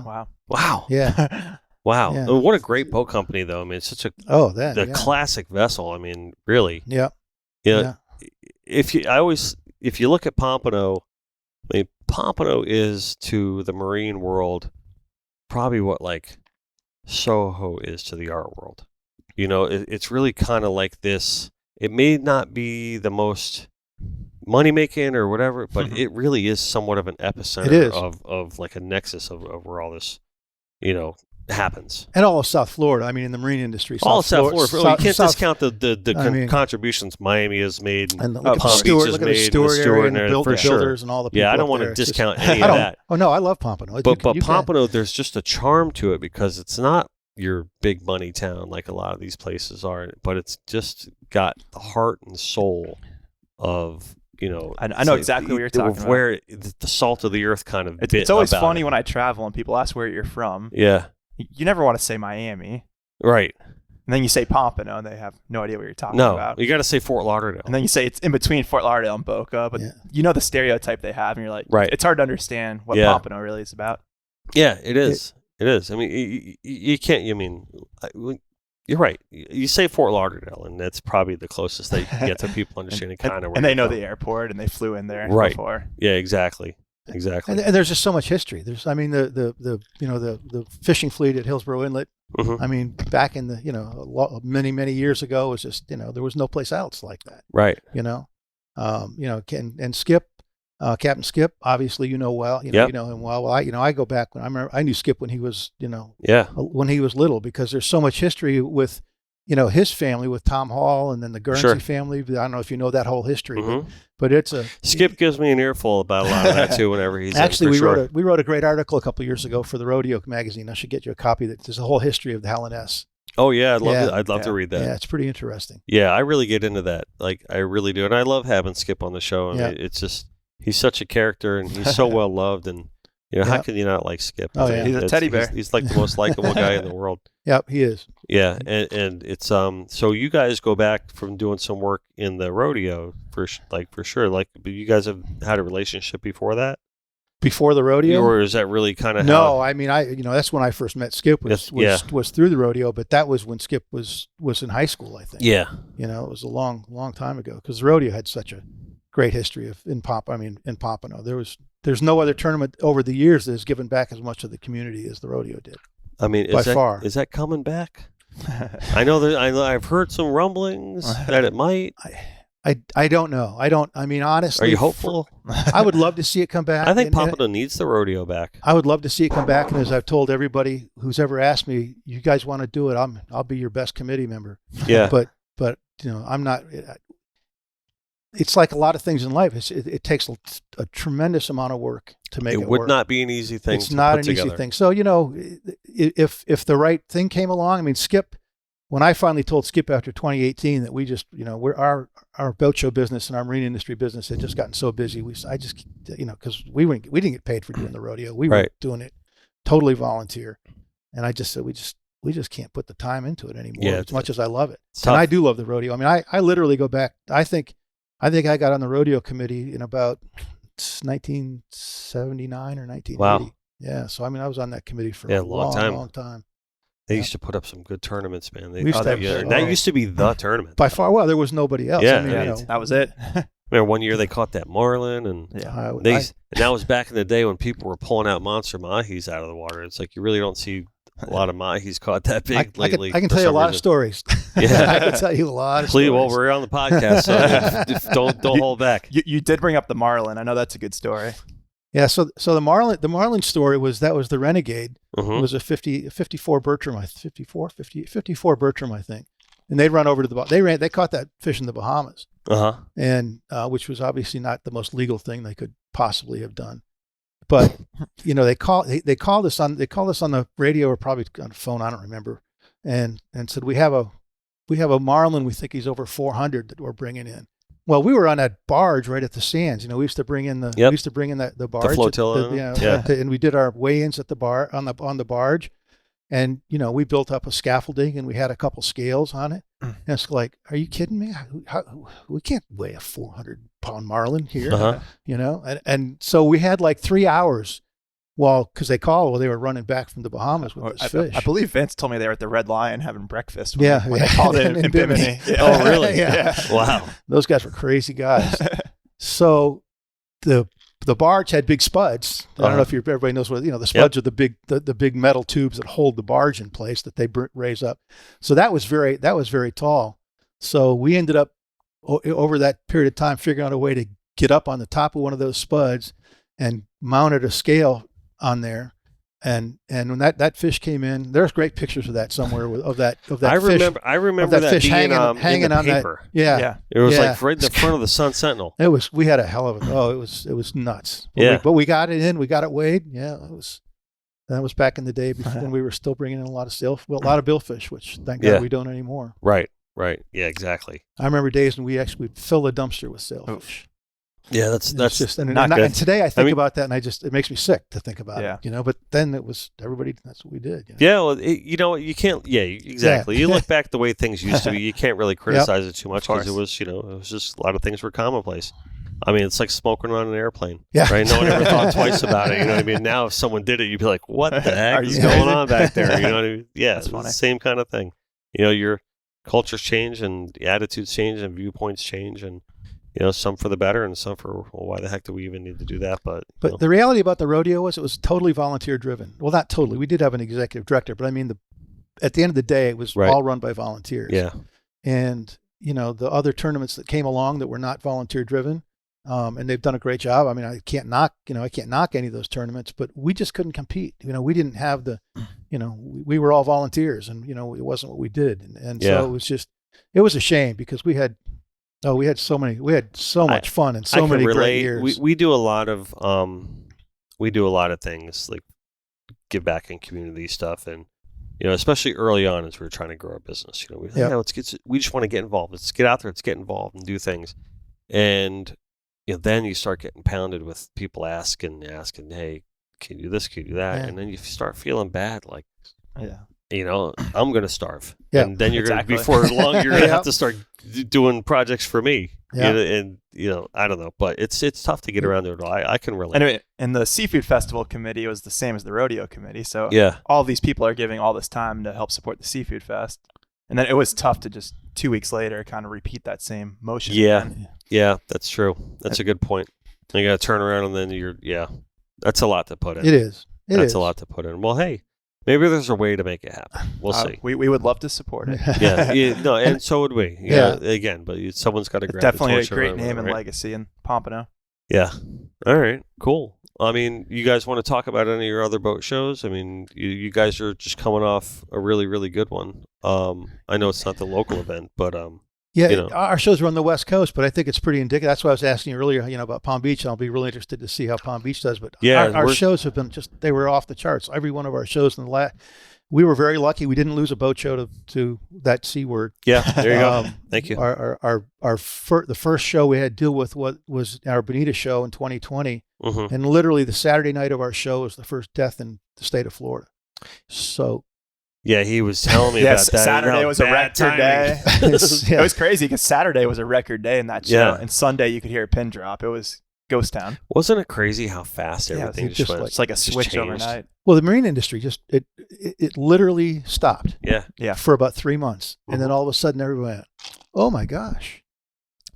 Wow. Yeah. Wow. Yeah. What a great boat company, though. I mean, it's such a classic vessel. I mean, really. Yeah. Yeah. If you look at Pompano, I mean, Pompano is to the marine world probably what like Soho is to the art world. It's really kind of like this. It may not be the most money making or whatever, but it really is somewhat of an epicenter of like a nexus of where all this, happens. And all of South Florida. I mean, in the marine industry, all of South Florida. You can't discount the contributions Miami has made, and Palm Beach has made, and the Stewart area, and the builders and all the people. Yeah, I don't want to discount any of that. Oh no, I love Pompano. But Pompano, there's just a charm to it because it's not your big money town like a lot of these places are, but it's just got the heart and soul of. I know exactly what you're talking about. Where the salt of the earth kind of. It's always funny when I travel and people ask where you're from. Yeah. You never want to say Miami. Right. And then you say Pompano and they have no idea what you're talking about. No, you got to say Fort Lauderdale. And then you say it's in between Fort Lauderdale and Boca, but the stereotype they have, and you're like, it's hard to understand what Pompano really is about. Yeah, it is. It is. I mean, you can't, you're right. You say Fort Lauderdale, and that's probably the closest that you can get to people understanding kind of where. And they know the airport, and they flew in there before. Yeah, exactly. And there's just so much history. There's, I mean, the fishing fleet at Hillsborough Inlet. Mm-hmm. I mean, back in the many years ago, was just there was no place else like that. Right. And Skip, Captain Skip, obviously well. You know him well. Well, I go back when I knew Skip when he was when he was little, because there's so much history with his family, with Tom Hall, and then the Guernsey family. I don't know if you know that whole history, but it's Skip gives me an earful about a lot of that too. Whenever he's actually, we wrote a great article a couple of years ago for the Rodeo magazine. I should get you a copy. There's a whole history of the Helen-S. Oh yeah, I'd love to read that. Yeah, it's pretty interesting. Yeah, I really get into that. Like I really do, and I love having Skip on the show. And it's just he's such a character, and he's so well loved, and how can you not like Skip? Oh yeah, he's a teddy bear. He's like the most likable guy in the world. Yep, he is. Yeah, and it's so you guys go back from doing some work in the rodeo for sure. Like you guys have had a relationship before that. Before the rodeo, or is that really kind of no? I mean, that's when I first met Skip was through the rodeo, but that was when Skip was in high school, I think. Yeah, it was a long time ago, because the rodeo had such a great history in Pompano. There's no other tournament over the years that has given back as much to the community as the rodeo did. I mean, is that coming back? I know that I've heard some rumblings that it might. I don't know. I mean, honestly. Are you hopeful? I would love to see it come back. I think Pompano needs the rodeo back. I would love to see it come back. And as I've told everybody who's ever asked me, you guys want to do it, I'll be your best committee member. Yeah. But I'm not. it's like a lot of things in life. It takes a tremendous amount of work to make it work. It would not be an easy thing. It's not an easy thing. So, if the right thing came along, I mean, Skip, when I finally told Skip after 2018 that we just, we're our boat show business and our marine industry business had just gotten so busy. Because we didn't get paid for doing the rodeo. We were doing it totally volunteer. And I just said, we just can't put the time into it anymore as much as I love it. And I do love the rodeo. I mean, I literally go back. I think I got on the rodeo committee in about 1979 or 1980. Wow. Yeah. So, I mean, I was on that committee for a long time. They used to put up some good tournaments, man. That used to be the tournament. By far, well, there was nobody else. Yeah, I mean, that was it. Remember one year they caught that marlin, and and that was back in the day when people were pulling out monster mahis out of the water. It's like you really don't see a lot of mahis caught that big lately. I can tell you a lot of stories. Yeah, I can tell you a lot of stories. Well, we're on the podcast, so don't hold back. You did bring up the marlin. I know that's a good story. Yeah, so the Marlin story was the Renegade. Mm-hmm. It was a 54 Bertram, 54 Bertram, I think. And they'd run over to they caught that fish in the Bahamas. Uh-huh. And which was obviously not the most legal thing they could possibly have done. But they called us on the radio or probably on the phone, I don't remember, and said we have a Marlin, we think he's over 400 that we're bringing in. Well, we were on that barge right at the Sands. We used to bring in the barge, the flotilla, and we did our weigh-ins at the bar on the barge, and we built up a scaffolding and we had a couple scales on it. And it's like, are you kidding me? We can't weigh a 400-pound marlin here, uh-huh. And so we had like 3 hours. Well, because they were running back from the Bahamas with this fish. I believe Vince told me they were at the Red Lion having breakfast. When they called it in Bimini. Yeah. Oh, really? Yeah. Wow. Those guys were crazy guys. So the barge had big spuds. I don't know if everybody knows what the spuds are. The big metal tubes that hold the barge in place that they raise up. So that was very tall. So we ended up over that period of time figuring out a way to get up on the top of one of those spuds and mounted a scale on there, and when that fish came in, there's great pictures of that somewhere of that fish. I remember that fish being hanging in the on paper. that. Yeah. It was like right in the front of the Sun Sentinel. We had a hell of it. Oh, it was nuts. But we got it in. We got it weighed. Yeah, that was back in the day before when we were still bringing in a lot of billfish, which thank God we don't anymore. Right. Yeah, exactly. I remember days when we'd fill the dumpster with sailfish. Yeah, that's just not good. And today I think about that, and it makes me sick to think about it. But then it was everybody. That's what we did. Yeah, well, you can't. Yeah, exactly. You look back the way things used to be. You can't really criticize it too much because it was just a lot of things were commonplace. I mean, it's like smoking on an airplane. Yeah. Right. No one ever thought twice about it. You know what I mean? Now, if someone did it, you'd be like, "What the heck is going on back there?" You know what I mean? Yeah, it's the same kind of thing. Your cultures change and the attitudes change and viewpoints change and. Some for the better and some for, well, why the heck do we even need to do that? But the reality about the rodeo was it was totally volunteer driven. Well, not totally. We did have an executive director, but I mean, at the end of the day, it was all run by volunteers. Yeah. And, the other tournaments that came along that were not volunteer driven, and they've done a great job. I mean, I can't knock any of those tournaments, but we just couldn't compete. We didn't have we were all volunteers and, it wasn't what we did. And so it was a shame because we had so much fun and so many great years. We do a lot of things like give back in community stuff, and especially early on as we were trying to grow our business. We just want to get involved. Let's get out there. Let's get involved and do things. And then you start getting pounded with people asking, hey, can you do this? Can you do that? And then you start feeling bad, like, I'm going to starve. Yeah, and then you're going to, before long, you're going to have to start doing projects for me. Yeah. And I don't know, but it's tough to get around to it all. I can relate. Anyway, and the Seafood Festival committee was the same as the rodeo committee. So all these people are giving all this time to help support the Seafood Fest. And then it was tough to just 2 weeks later kind of repeat that same motion. Yeah, that's true. That's a good point. You got to turn around and then that's a lot to put in. It is. That's a lot to put in. Well, hey, maybe there's a way to make it happen. We'll see. We would love to support it. And so would we. Again, but someone's got to grab definitely the torch a great name and legacy in Pompano. Yeah. All right. Cool. I mean, you guys want to talk about any of your other boat shows? I mean, you guys are just coming off a really, really good one. I know it's not the local event, but Yeah, our shows are on the West Coast, but I think it's pretty indicative. That's why I was asking you earlier, about Palm Beach, and I'll be really interested to see how Palm Beach does. But our shows have been they were off the charts. Every one of our shows in the we were very lucky. We didn't lose a boat show to that C word. Yeah, there you go. Thank you. The first show we had to deal with what was our Bonita show in 2020, and literally the Saturday night of our show was the first death in the state of Florida. So. Yeah, he was telling me about that. Saturday was a record day. It was crazy because Saturday was a record day in that show, and Sunday you could hear a pin drop. It was ghost town. Wasn't it crazy how fast everything just went? It's like a switch overnight. Well, the marine industry it literally stopped. Yeah. For about 3 months, and then all of a sudden everyone went, "Oh my gosh,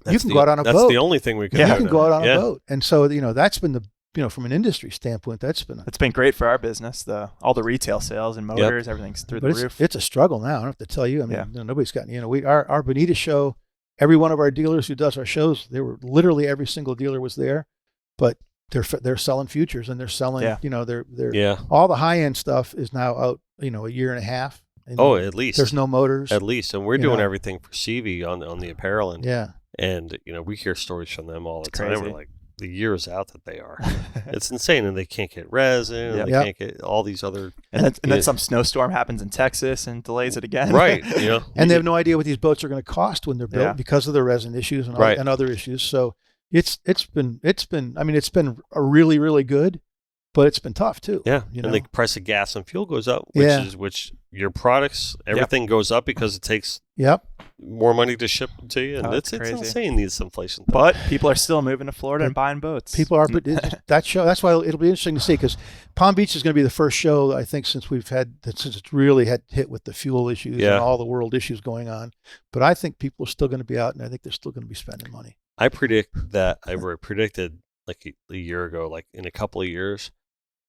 you can go out on a boat." That's the only thing we can do. You can go out on a boat, and so that's been from an industry standpoint, it's been great for our business. All the retail sales and motors, everything's through the roof. It's a struggle now. I don't have to tell you. I mean, nobody's gotten. Our Bonita show. Every one of our dealers who does our shows, they were literally every single dealer was there, but they're selling futures and they're selling. They're all the high end stuff is now out. A year and a half. At least there's no motors. At least, and we're doing everything for CV on the apparel end. And we hear stories from them all the time. We're like, the years out that they are. It's insane, and they can't get resin, and they can't get all these other. And then some snowstorm happens in Texas and delays it again. Right, and they have no idea what these boats are going to cost when they're built because of the resin issues and other issues. So it's been a really, really good, but it's been tough too. Yeah, and the price of gas and fuel goes up, which your products, everything goes up because it takes more money to ship to you, and it's insane, these inflation things. But people are still moving to Florida and buying boats. People are, but that show, that's why it'll be interesting to see, because Palm Beach is going to be the first show, I think, since it's really had hit with the fuel issues and all the world issues going on. But I think people are still going to be out, and I think they're still going to be spending money. I predicted like a year ago, like in a couple of years,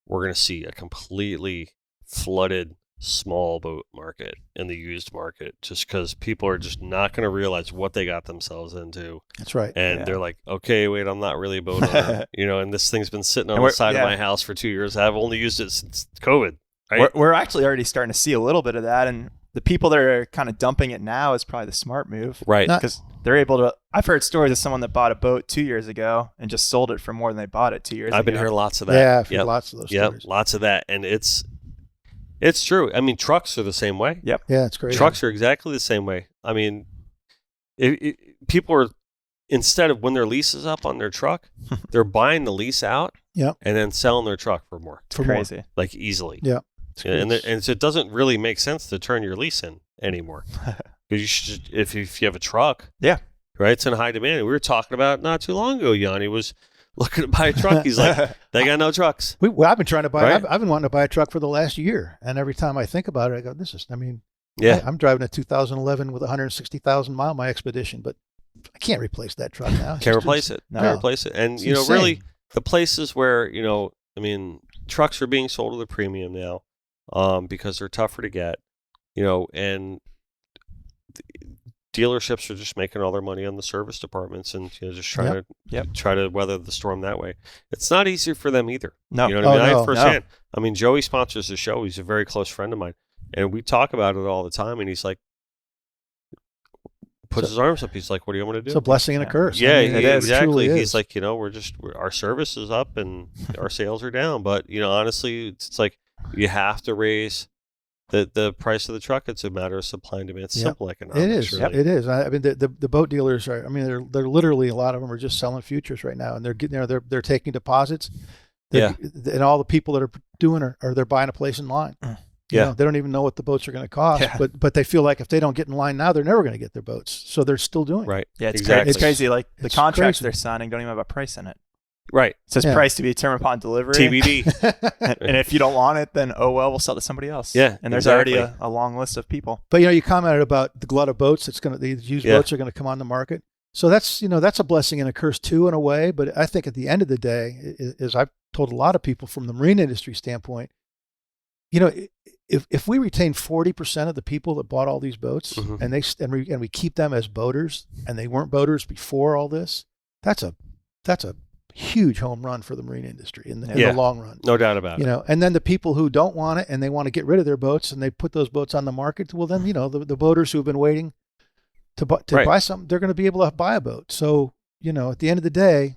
we're going to see a completely flooded small boat market in the used market, just because people are just not going to realize what they got themselves into. That's right. And they're like, okay, wait, I'm not really a boat owner. And this thing's been sitting on the side of my house for 2 years. I've only used it since COVID. Right? We're actually already starting to see a little bit of that, and the people that are kind of dumping it now is probably the smart move. Right. Because they're able to. I've heard stories of someone that bought a boat 2 years ago and just sold it for more than they bought it 2 years ago. I've been hearing lots of that. Yeah, I've heard lots of those stories. Lots of that. And it's true. I mean, trucks are the same way. Yep. Yeah, it's crazy. Trucks are exactly the same way. I mean, people are, instead of when their lease is up on their truck, they're buying the lease out and then selling their truck for more. It's crazy. Like easily. Yeah. And so it doesn't really make sense to turn your lease in anymore. Because you should, if you have a truck, right, it's in high demand. We were talking about not too long ago, Yanni was looking to buy a truck. He's like, they got no trucks. I've been trying to buy. Right? I've been wanting to buy a truck for the last year, and every time I think about it, I go, I'm driving a 2011 with 160,000 mile my Expedition, but I can't replace that truck now. Can't replace it. And really, the places where trucks are being sold at a premium now, because they're tougher to get, and dealerships are just making all their money on the service departments and just trying to weather the storm that way. It's not easy for them either. No. You know what I mean? I firsthand. I mean, Joey sponsors the show. He's a very close friend of mine, and we talk about it all the time. And he's like, puts his arms up. He's like, "What do you want me to do?" It's a blessing and a curse. Yeah, it is. Exactly. It he's like, our service is up and our sales are down, but honestly, it's like you have to raise the price of the truck. It's a matter of supply and demand. It's simple economics. It is. Really. It is. I mean, the boat dealers are. I mean, they're literally, a lot of them are just selling futures right now, and they're getting they're taking deposits. And all the people that are doing are they're buying a place in line. They don't even know what the boats are going to cost, but they feel like if they don't get in line now, they're never going to get their boats. So they're still doing it. Right. Yeah, it's crazy. Like the contracts they're signing don't even have a price in it. Right. It says price to be determined upon delivery. TBD. And if you don't want it, then we'll sell to somebody else. Yeah. And there's already a long list of people. But you commented about the glut of boats these used boats are going to come on the market. So that's a blessing and a curse too, in a way. But I think at the end of the day, as I've told a lot of people from the marine industry standpoint, if we retain 40% of the people that bought all these boats and we keep them as boaters, and they weren't boaters before all this, that's a huge home run for the marine industry in the long run. No doubt about it. And then the people who don't want it and they want to get rid of their boats and they put those boats on the market, well then, the boaters who have been waiting to buy something, they're going to be able to buy a boat. So, at the end of the day,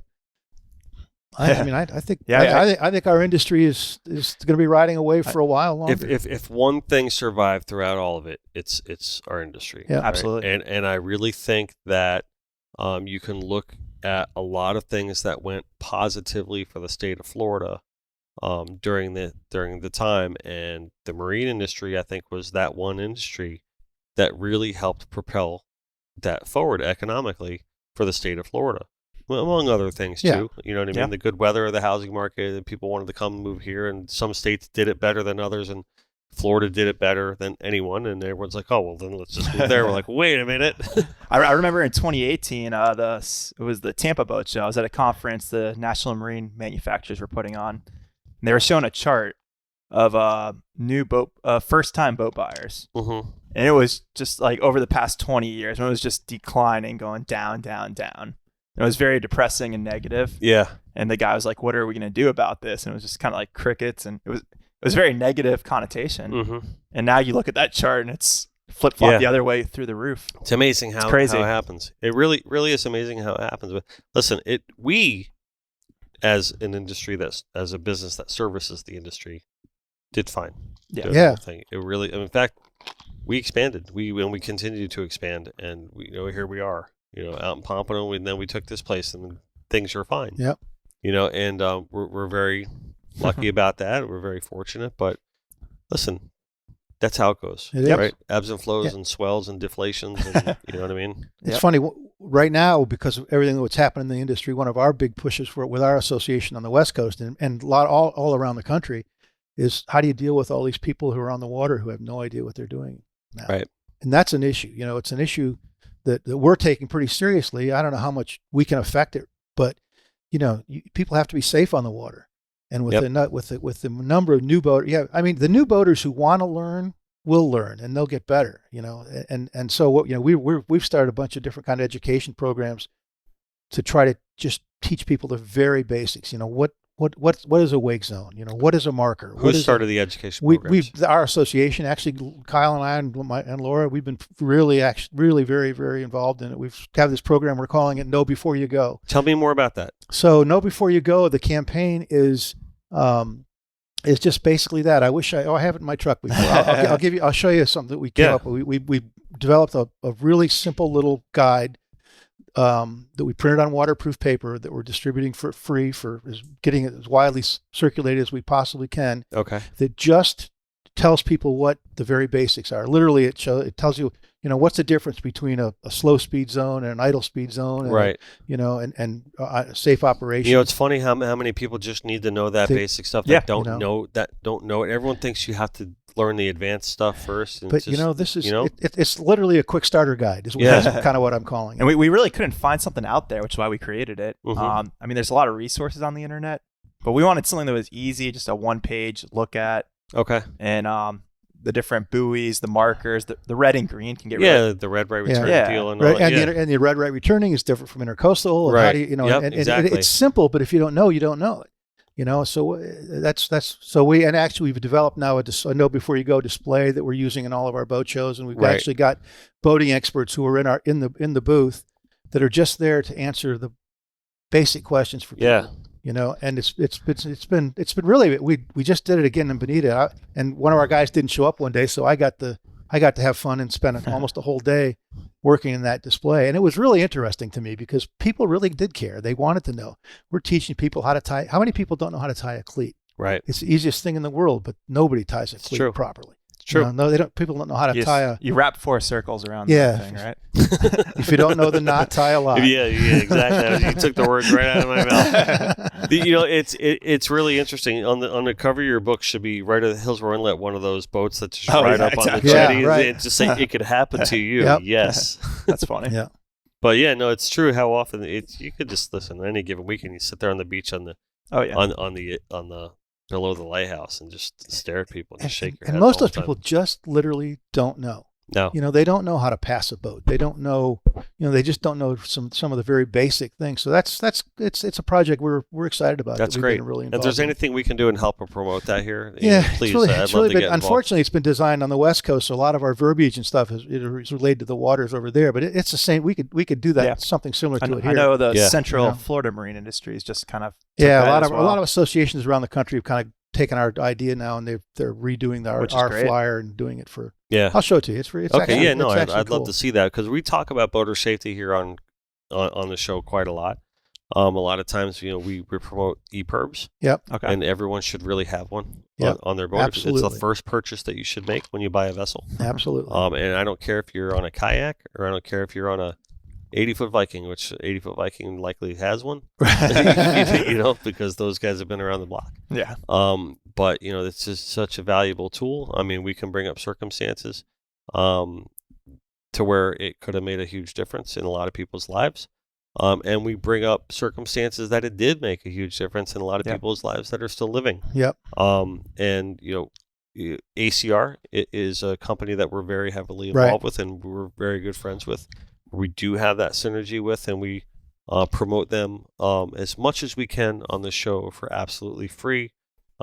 I think I think our industry is going to be riding away for a while longer. If one thing survived throughout all of it, it's our industry. Yeah, right? absolutely. And I really think that you can look at a lot of things that went positively for the state of Florida during the time, and the marine industry, I think, was that one industry that really helped propel that forward economically for the state of Florida. Well, among other things too, you know what I mean? Yeah. The good weather of the housing market, and people wanted to come and move here, and some states did it better than others, and Florida did it better than anyone, and everyone's like, oh, well, then let's just move there. We're like, wait a minute. I remember in 2018, it was the Tampa Boat Show. I was at a conference the National Marine Manufacturers were putting on, and they were showing a chart of first-time boat buyers. Mm-hmm. And it was just like over the past 20 years, when it was just declining, going down, down, down. It was very depressing and negative. Yeah. And the guy was like, what are we going to do about this? And it was just kind of like crickets. And it was very negative connotation. Mm-hmm. And now you look at that chart and it's flip-flop the other way through the roof. It's amazing how it happens. It really, really is amazing how it happens. But listen, we, as an industry, as a business that services the industry, did fine. Yeah. Thing. It really, in fact, we expanded. We continued to expand, and here we are. Out in Pompano, and then we took this place, and things are fine. Yep. And we're very lucky about that. We're very fortunate, but listen, that's how it goes, right? Ebbs and flows and swells and deflations, and you know what I mean? It's funny right now, because of everything that's happened in the industry. One of our big pushes with our association on the West Coast and a lot all around the country is, how do you deal with all these people who are on the water who have no idea what they're doing now? Right. And that's an issue. It's an issue that we're taking pretty seriously. I don't know how much we can affect it, but people have to be safe on the water. And with the number of new boaters, the new boaters who want to learn will learn, and they'll get better. And so what we've started a bunch of different kind of education programs to try to just teach people the very basics. What is a wake zone? What is a marker? Who started the education programs? Our association, actually, Kyle and I and Laura, we've been really very, very involved in it. We've have this program, we're calling it Know Before You Go. Tell me more about that. So Know Before You Go, the campaign is just basically that. I wish I have it in my truck before. I'll show you something that we came up with. We developed a really simple little guide that we printed on waterproof paper that we're distributing for free, getting it as widely circulated as we possibly can. Okay. That just tells people what the very basics are. Literally, it tells you, what's the difference between a slow speed zone and an idle speed zone, and, right? And safe operation. It's funny how many people just need to know that basic stuff that don't know it. Everyone thinks you have to learn the advanced stuff first. And but this is it's literally a quick starter guide. Is kind of what I'm calling it. And we really couldn't find something out there, which is why we created it. Mm-hmm. There's a lot of resources on the internet, but we wanted something that was easy, just a one-page look at. Okay. And the different buoys, the markers, the red and green can get the red right return deal and all that. And the red right returning is different from intercoastal. And right. How do you, exactly. It's simple, but if you don't know, you don't know it. So we've developed now a Know Before You Go display that we're using in all of our boat shows, and we've actually got boating experts who are in the booth that are just there to answer the basic questions for people. Yeah. And it's been really, we just did it again in Bonita, and one of our guys didn't show up one day, so I got to have fun and spend almost a whole day working in that display. And it was really interesting to me because people really did care. They wanted to know. We're teaching people how to tie. How many people don't know how to tie a cleat? Right. It's the easiest thing in the world, but nobody ties a cleat properly. True. No, they don't. People don't know how to tie You wrap 4 circles around that thing, right? If you don't know the knot, tie a lot. Yeah, exactly. You took the words right out of my mouth. It's really interesting. On the cover of your book should be right at Hillsborough Inlet, one of those boats that's just up on the jetty. It's just saying it could happen to you. Yep. Yes. That's funny. Yeah. But it's true how often you could just listen any given weekend. You sit there on the beach on the below the lighthouse and just stare at people and just shake your head. And most of those people just literally don't know. No. They don't know how to pass a boat. They don't know, they just don't know some of the very basic things. So it's a project we're excited about. That's great. Really if there's anything we can do and help or promote that here, please. It's really been, unfortunately, it's been designed on the West Coast, so a lot of our verbiage and stuff is related to the waters over there. But it's the same. We could do that something similar to it here. I know the Central Florida marine industry is just kind of a lot of associations around the country have kind of taken our idea now, and they're redoing our flyer and doing it for. Yeah, I'll show it to you. It's okay. Actually, I'd love to see that, because we talk about boater safety here on the show quite a lot. A lot of times, we promote EPIRBs. Yep. Okay. And everyone should really have one on their boat. Absolutely. It's the first purchase that you should make when you buy a vessel. Absolutely. And I don't care if you're on a kayak, or I don't care if you're on a 80-foot Viking, which 80-foot Viking likely has one, because those guys have been around the block. Yeah. But it's just such a valuable tool. I mean, we can bring up circumstances, to where it could have made a huge difference in a lot of people's lives. And we bring up circumstances that it did make a huge difference in a lot of people's lives that are still living. Yep. And ACR is a company that we're very heavily involved with, and we're very good friends with. We do have that synergy with, and we promote them as much as we can on the show for absolutely free.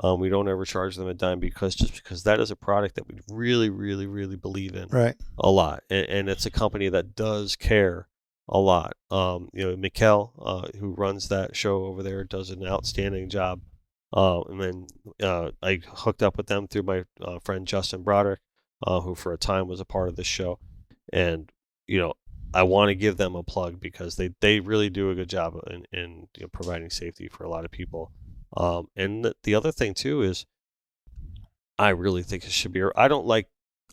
We don't ever charge them a dime, because that is a product that we really, really, really believe in a lot. And it's a company that does care a lot. Mikkel, who runs that show over there, does an outstanding job. And then I hooked up with them through my friend Justin Broderick, who for a time was a part of this show. And, I want to give them a plug, because they really do a good job in providing safety for a lot of people. And the other thing too is, I really think it should be.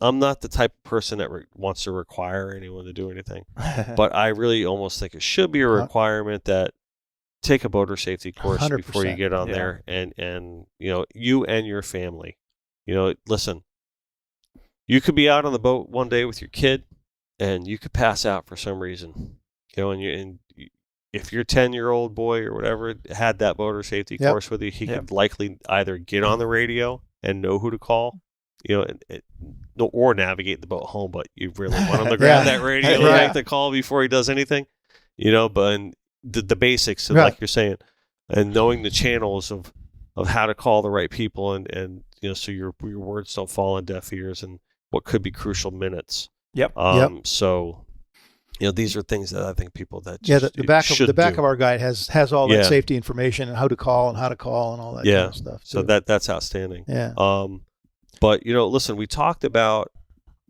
I'm not the type of person that wants to require anyone to do anything, but I really almost think it should be a requirement that take a boater safety course before you get on there, and you and your family. Listen, you could be out on the boat one day with your kid, and you could pass out for some reason, and if your 10-year-old boy or whatever had that boater safety course with you, he could likely either get on the radio and know who to call, or navigate the boat home. But you really want him to grab that radio and make the call before he does anything, But the basics, like you're saying, and knowing the channels of how to call the right people, and so your words don't fall on deaf ears, and what could be crucial minutes. Yep. So, these are things that I think people that the back of our guide has all that safety information and how to call and all that kind of stuff. So that's outstanding. Yeah. But listen, we talked about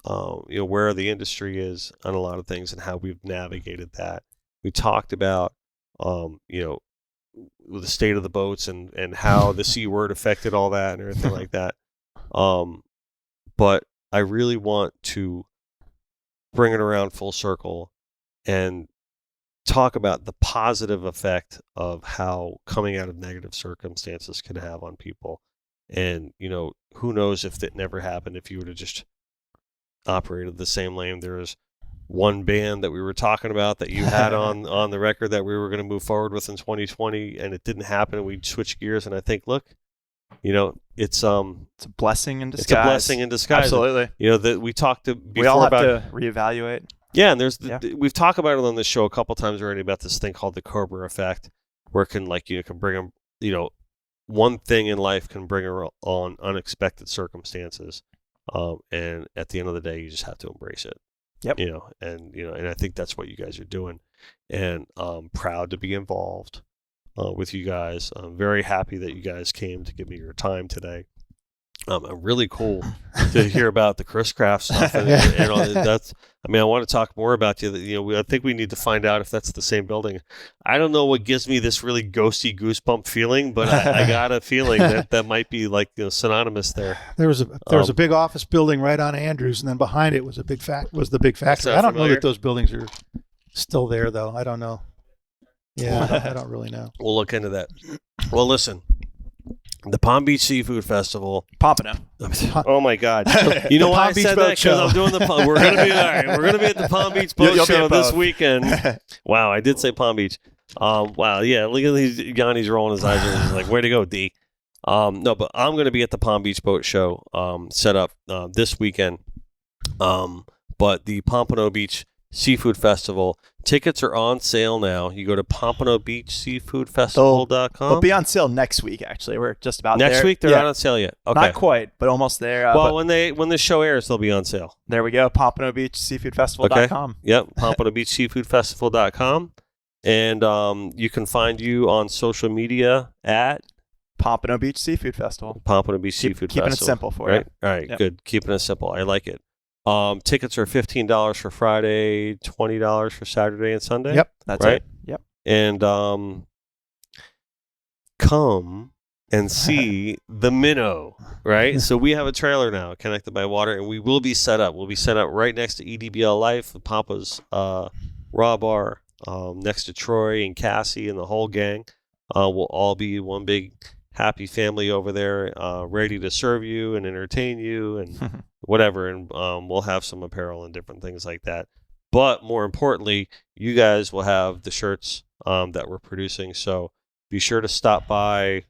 where the industry is on a lot of things and how we've navigated that. We talked about the state of the boats and how the C word affected all that and everything like that. But I really want to bring it around full circle and talk about the positive effect of how coming out of negative circumstances can have on people. And, who knows if that never happened if you would have just operated the same lane. There was one band that we were talking about that you had on the record that we were going to move forward with in 2020, and it didn't happen, and we switched gears. And I think, look, it's a blessing in disguise. It's a blessing in disguise. Absolutely. That we talked to before we all have about to reevaluate. Yeah, and we've talked about it on this show a couple times already about this thing called the Cobra Effect, where it can can bring them, one thing in life can bring on unexpected circumstances, and at the end of the day, you just have to embrace it. Yep. And I think that's what you guys are doing, and I'm proud to be involved with you guys. I'm very happy that you guys came to give me your time today. Really cool to hear about the Chris Craft stuff, and all that's. I want to talk more about you. I think we need to find out if that's the same building. I don't know what gives me this really ghosty goosebump feeling, but I got a feeling that might be synonymous there. There was a big office building right on Andrews, and then behind it was the big factory. I don't know that those buildings are still there, though. I don't know. Yeah, I don't really know. We'll look into that. Well, listen. The Palm Beach Seafood Festival. Pompano. Oh my God! You know why I said that? Because I'm doing we're gonna be all right. We're gonna be at the Palm Beach Boat Show this weekend. Wow, I did say Palm Beach. Wow, yeah. Look at these. Yanni's rolling his eyes. He's like, "Way to go, D." No, but I'm gonna be at the Palm Beach Boat Show set up this weekend. But but the Pompano Beach Seafood Festival tickets are on sale now. You go to PompanoBeachSeafoodFestival.com. They'll be on sale next week. Actually, we're just about next there. week. They're not on sale yet. Okay, not quite, but almost there. Well, when the show airs, they'll be on sale. There we go. PompanoBeachSeafoodFestival.com. Okay. Yep. PompanoBeachSeafoodFestival.com, and you can find you on social media at Pompano Beach Seafood Festival. Pompano Beach Seafood Keeping Festival. it simple for right? you. All right. Yep. Good. Keeping it simple. I like it. Tickets are $15 for Friday, $20 for Saturday and Sunday. Yep. That's right. it. Yep. And come and see the minnow, right? So we have a trailer now, Connected by Water, and we will be set up. We'll be set up right next to EDBL Life, the Papa's Raw Bar, next to Troy and Cassie and the whole gang. We'll all be one big happy family over there, ready to serve you and entertain you and whatever. And we'll have some apparel and different things like that. But more importantly, you guys will have the shirts that we're producing. So be sure to stop by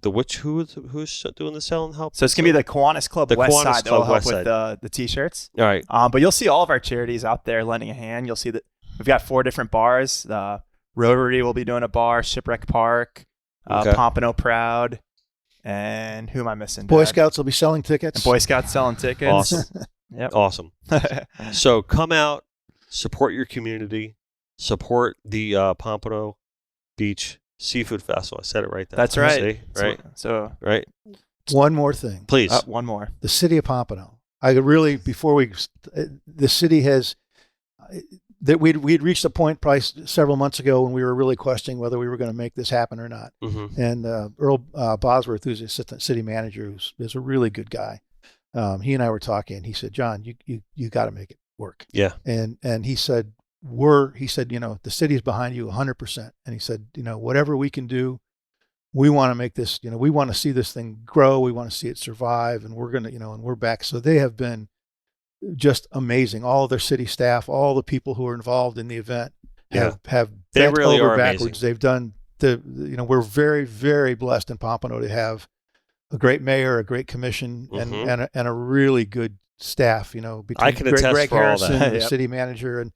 who's doing the selling help? So it's going to be the Kiwanis Club West Kiwanis Side that will Club help with the T-shirts. All right. But you'll see all of our charities out there lending a hand. You'll see that we've got 4 different bars. The Rotary will be doing a bar, Shipwreck Park, Pompano Proud, and who am I missing? Boy Scouts will be selling tickets. And Boy Scouts selling tickets. Awesome. Yep. Awesome. So come out, support your community, support the Pompano Beach Seafood Festival. I said it right there. That's right. See? Right. So right. One more thing. Please. One more. The city of Pompano. The city has, that we'd reached a point probably several months ago when we were really questioning whether we were going to make this happen or not. Mm-hmm. And Earl Bosworth, who's the assistant city manager, is a really good guy. He and I were talking, and he said, "John, you got to make it work." Yeah. And he said, the city's behind you 100%. And he said, whatever we can do, we want to make this, we want to see this thing grow. We want to see it survive. And we're going to, and we're back. So they have been just amazing. All of their city staff, all the people who are involved in the event have they bent really over are backwards. amazing. They've done we're very, very blessed in Pompano to have a great mayor, a great commission, Mm-hmm. and a really good staff, between I can attest Greg for all Harrison, that. the Yep. city manager, and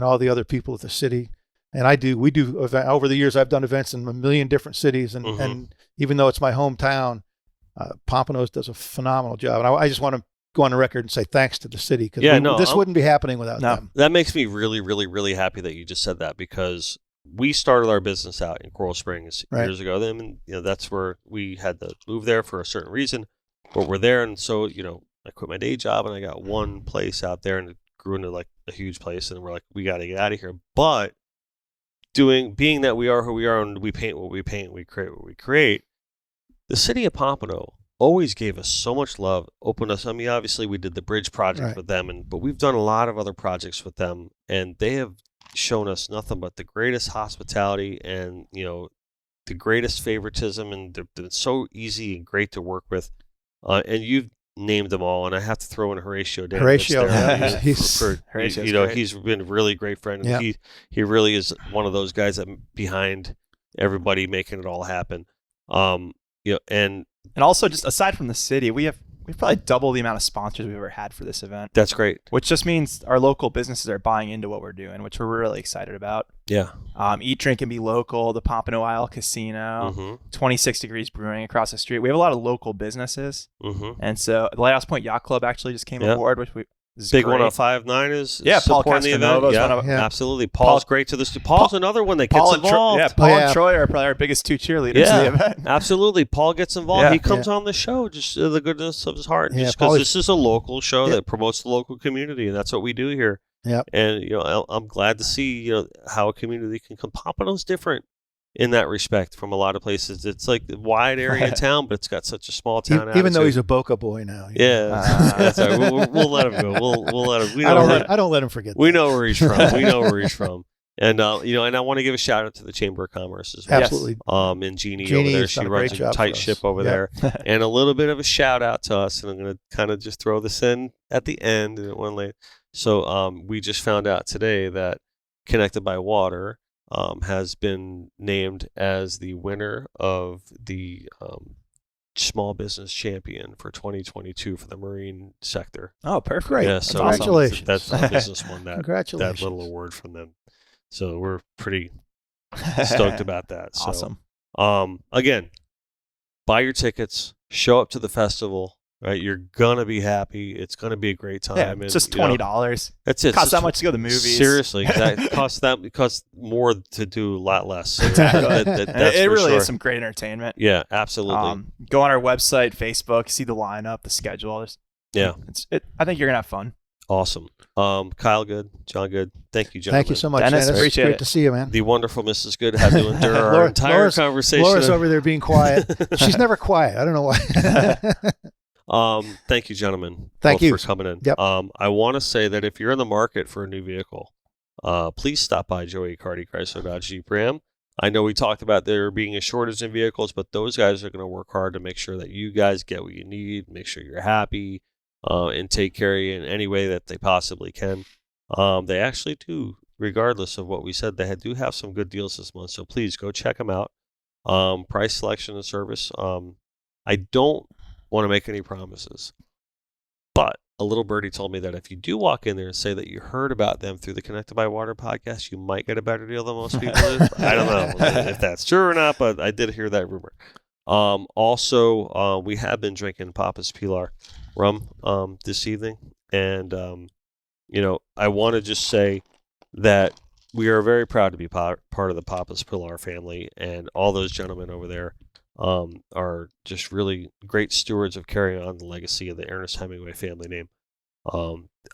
all the other people at the city. And we do over the years, I've done events in a million different cities. And, Mm-hmm. and even though it's my hometown, Pompano's does a phenomenal job. And I just want to go on the record and say thanks to the city, because this wouldn't be happening without them. That makes me really, really, really happy that you just said that, because we started our business out in Coral Springs years ago. Then, that's where we had to move there for a certain reason, but we're there. And so, I quit my day job and I got one place out there, and it grew into like a huge place. And we're like, we got to get out of here. But being that we are who we are, and we paint what we paint, we create what we create, the city of Pompano always gave us so much love, opened us. I mean, obviously we did the bridge project with them, but we've done a lot of other projects with them, and they have shown us nothing but the greatest hospitality and, the greatest favoritism, and they've been so easy and great to work with. And you've named them all, and I have to throw in Horatio. Horatio, he's been a really great friend. And he really is one of those guys that behind everybody making it all happen. And also, just aside from the city, we've probably double the amount of sponsors we've ever had for this event. That's great. Which just means our local businesses are buying into what we're doing, which we're really excited about. Yeah. Eat, Drink, and Be Local, the Pompano Isle Casino, 26 Degrees Brewing across the street. We have a lot of local businesses. And so the Lighthouse Point Yacht Club actually just came aboard, which is Big great. 105.9 is Paul supporting the event. Absolutely. Paul's great to this. Paul's another one that gets involved. Paul and Troy are probably our biggest 2 cheerleaders in the event. Absolutely. Paul gets involved. He comes on the show just the goodness of his heart. Just because this is a local show that promotes the local community, and that's what we do here. Yep. And I'm glad to see how a community can come. Pompano's different in that respect from a lot of places. It's like a wide area town, but it's got such a small town. Even though he's a Boca boy now. That's all right. We'll let him go. We'll let him. I don't let him forget. We know where he's from. And and I want to give a shout out to the Chamber of Commerce as well. Absolutely. And Jeannie over there, she runs a tight ship over there. And a little bit of a shout out to us, and I'm going to kind of just throw this in at the end and one late. So we just found out today that Connected by Water has been named as the winner of the small business champion for 2022 for the marine sector. Oh, perfect. Great. Yeah, so Congratulations. That's our business won that Congratulations. little award from them. So we're pretty stoked about that. So, Awesome. Again, buy your tickets, show up to the festival. Right, you're gonna be happy. It's gonna be a great time. Yeah, it's just $20. That's it. Costs that much to go to the movies. Seriously, exactly. It costs more to do a lot less. So Exactly. That's it really sure. is some great entertainment. Yeah, absolutely. Go on our website, Facebook, see the lineup, the schedule. I think you're gonna have fun. Awesome. Kyle Good, John Good. Thank you, gentlemen. Thank you so much, Dennis. Dennis. Appreciate Great it. to see you, man. The wonderful Mrs. Good had to endure our entire conversation. Laura's over there being quiet. She's never quiet. I don't know why. Thank you, gentlemen. Thank you for coming in. Yep. I want to say that if you're in the market for a new vehicle, please stop by Joey Cardi Chrysler Dodge Jeep Ram. I know we talked about there being a shortage in vehicles, but those guys are going to work hard to make sure that you guys get what you need, make sure you're happy, and take care of you in any way that they possibly can. They actually do, regardless of what we said, they do have some good deals this month. So please go check them out. Price, selection, and service. I don't want to make any promises, but a little birdie told me that if you do walk in there and say that you heard about them through the Connected by Water podcast, you might get a better deal than most people do. I don't know if that's true or not, but I did hear that rumor. Also, we have been drinking Papa's Pilar rum this evening, and I want to just say that we are very proud to be part of the Papa's Pilar family, and all those gentlemen over there are just really great stewards of carrying on the legacy of the Ernest Hemingway family name.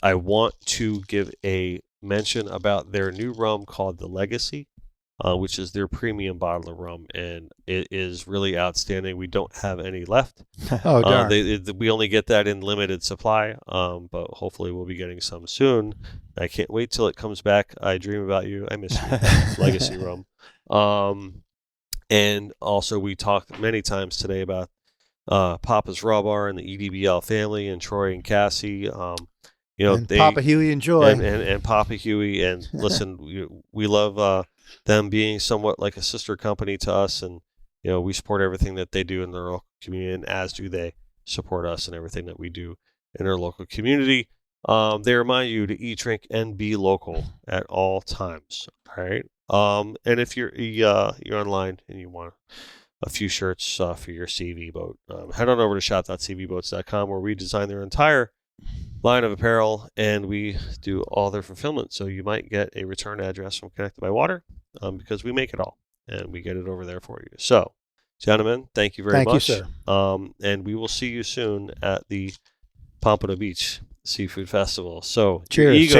I want to give a mention about their new rum called The Legacy, which is their premium bottle of rum, and it is really outstanding. We don't have any left. Oh, darn. We only get that in limited supply, but hopefully we'll be getting some soon. I can't wait till it comes back. I dream about you. I miss you. Legacy rum. And also we talked many times today about Papa's Raw Bar and the EDBL family and Troy and Cassie. And Papa Huey and Joy. And Papa Huey. And listen, we love them being somewhat like a sister company to us, and we support everything that they do in their local community, and as do they support us and everything that we do in our local community. They remind you to eat, drink, and be local at all times. All right. And if you're online and you want a few shirts for your CV boat, head on over to shop.cvboats.com, where we design their entire line of apparel and we do all their fulfillment. So you might get a return address from Connected by Water, because we make it all and we get it over there for you. So, gentlemen, thank you very much. Thank you, sir. And we will see you soon at the Pompano Beach Seafood Festival. So, cheers.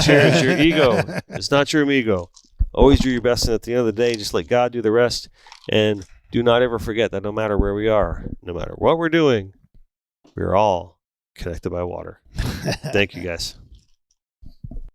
Cheers. Your ego is not your amigo. Always do your best, and at the end of the day, just let God do the rest. And do not ever forget that no matter where we are, no matter what we're doing, we're all connected by water. Thank you, guys.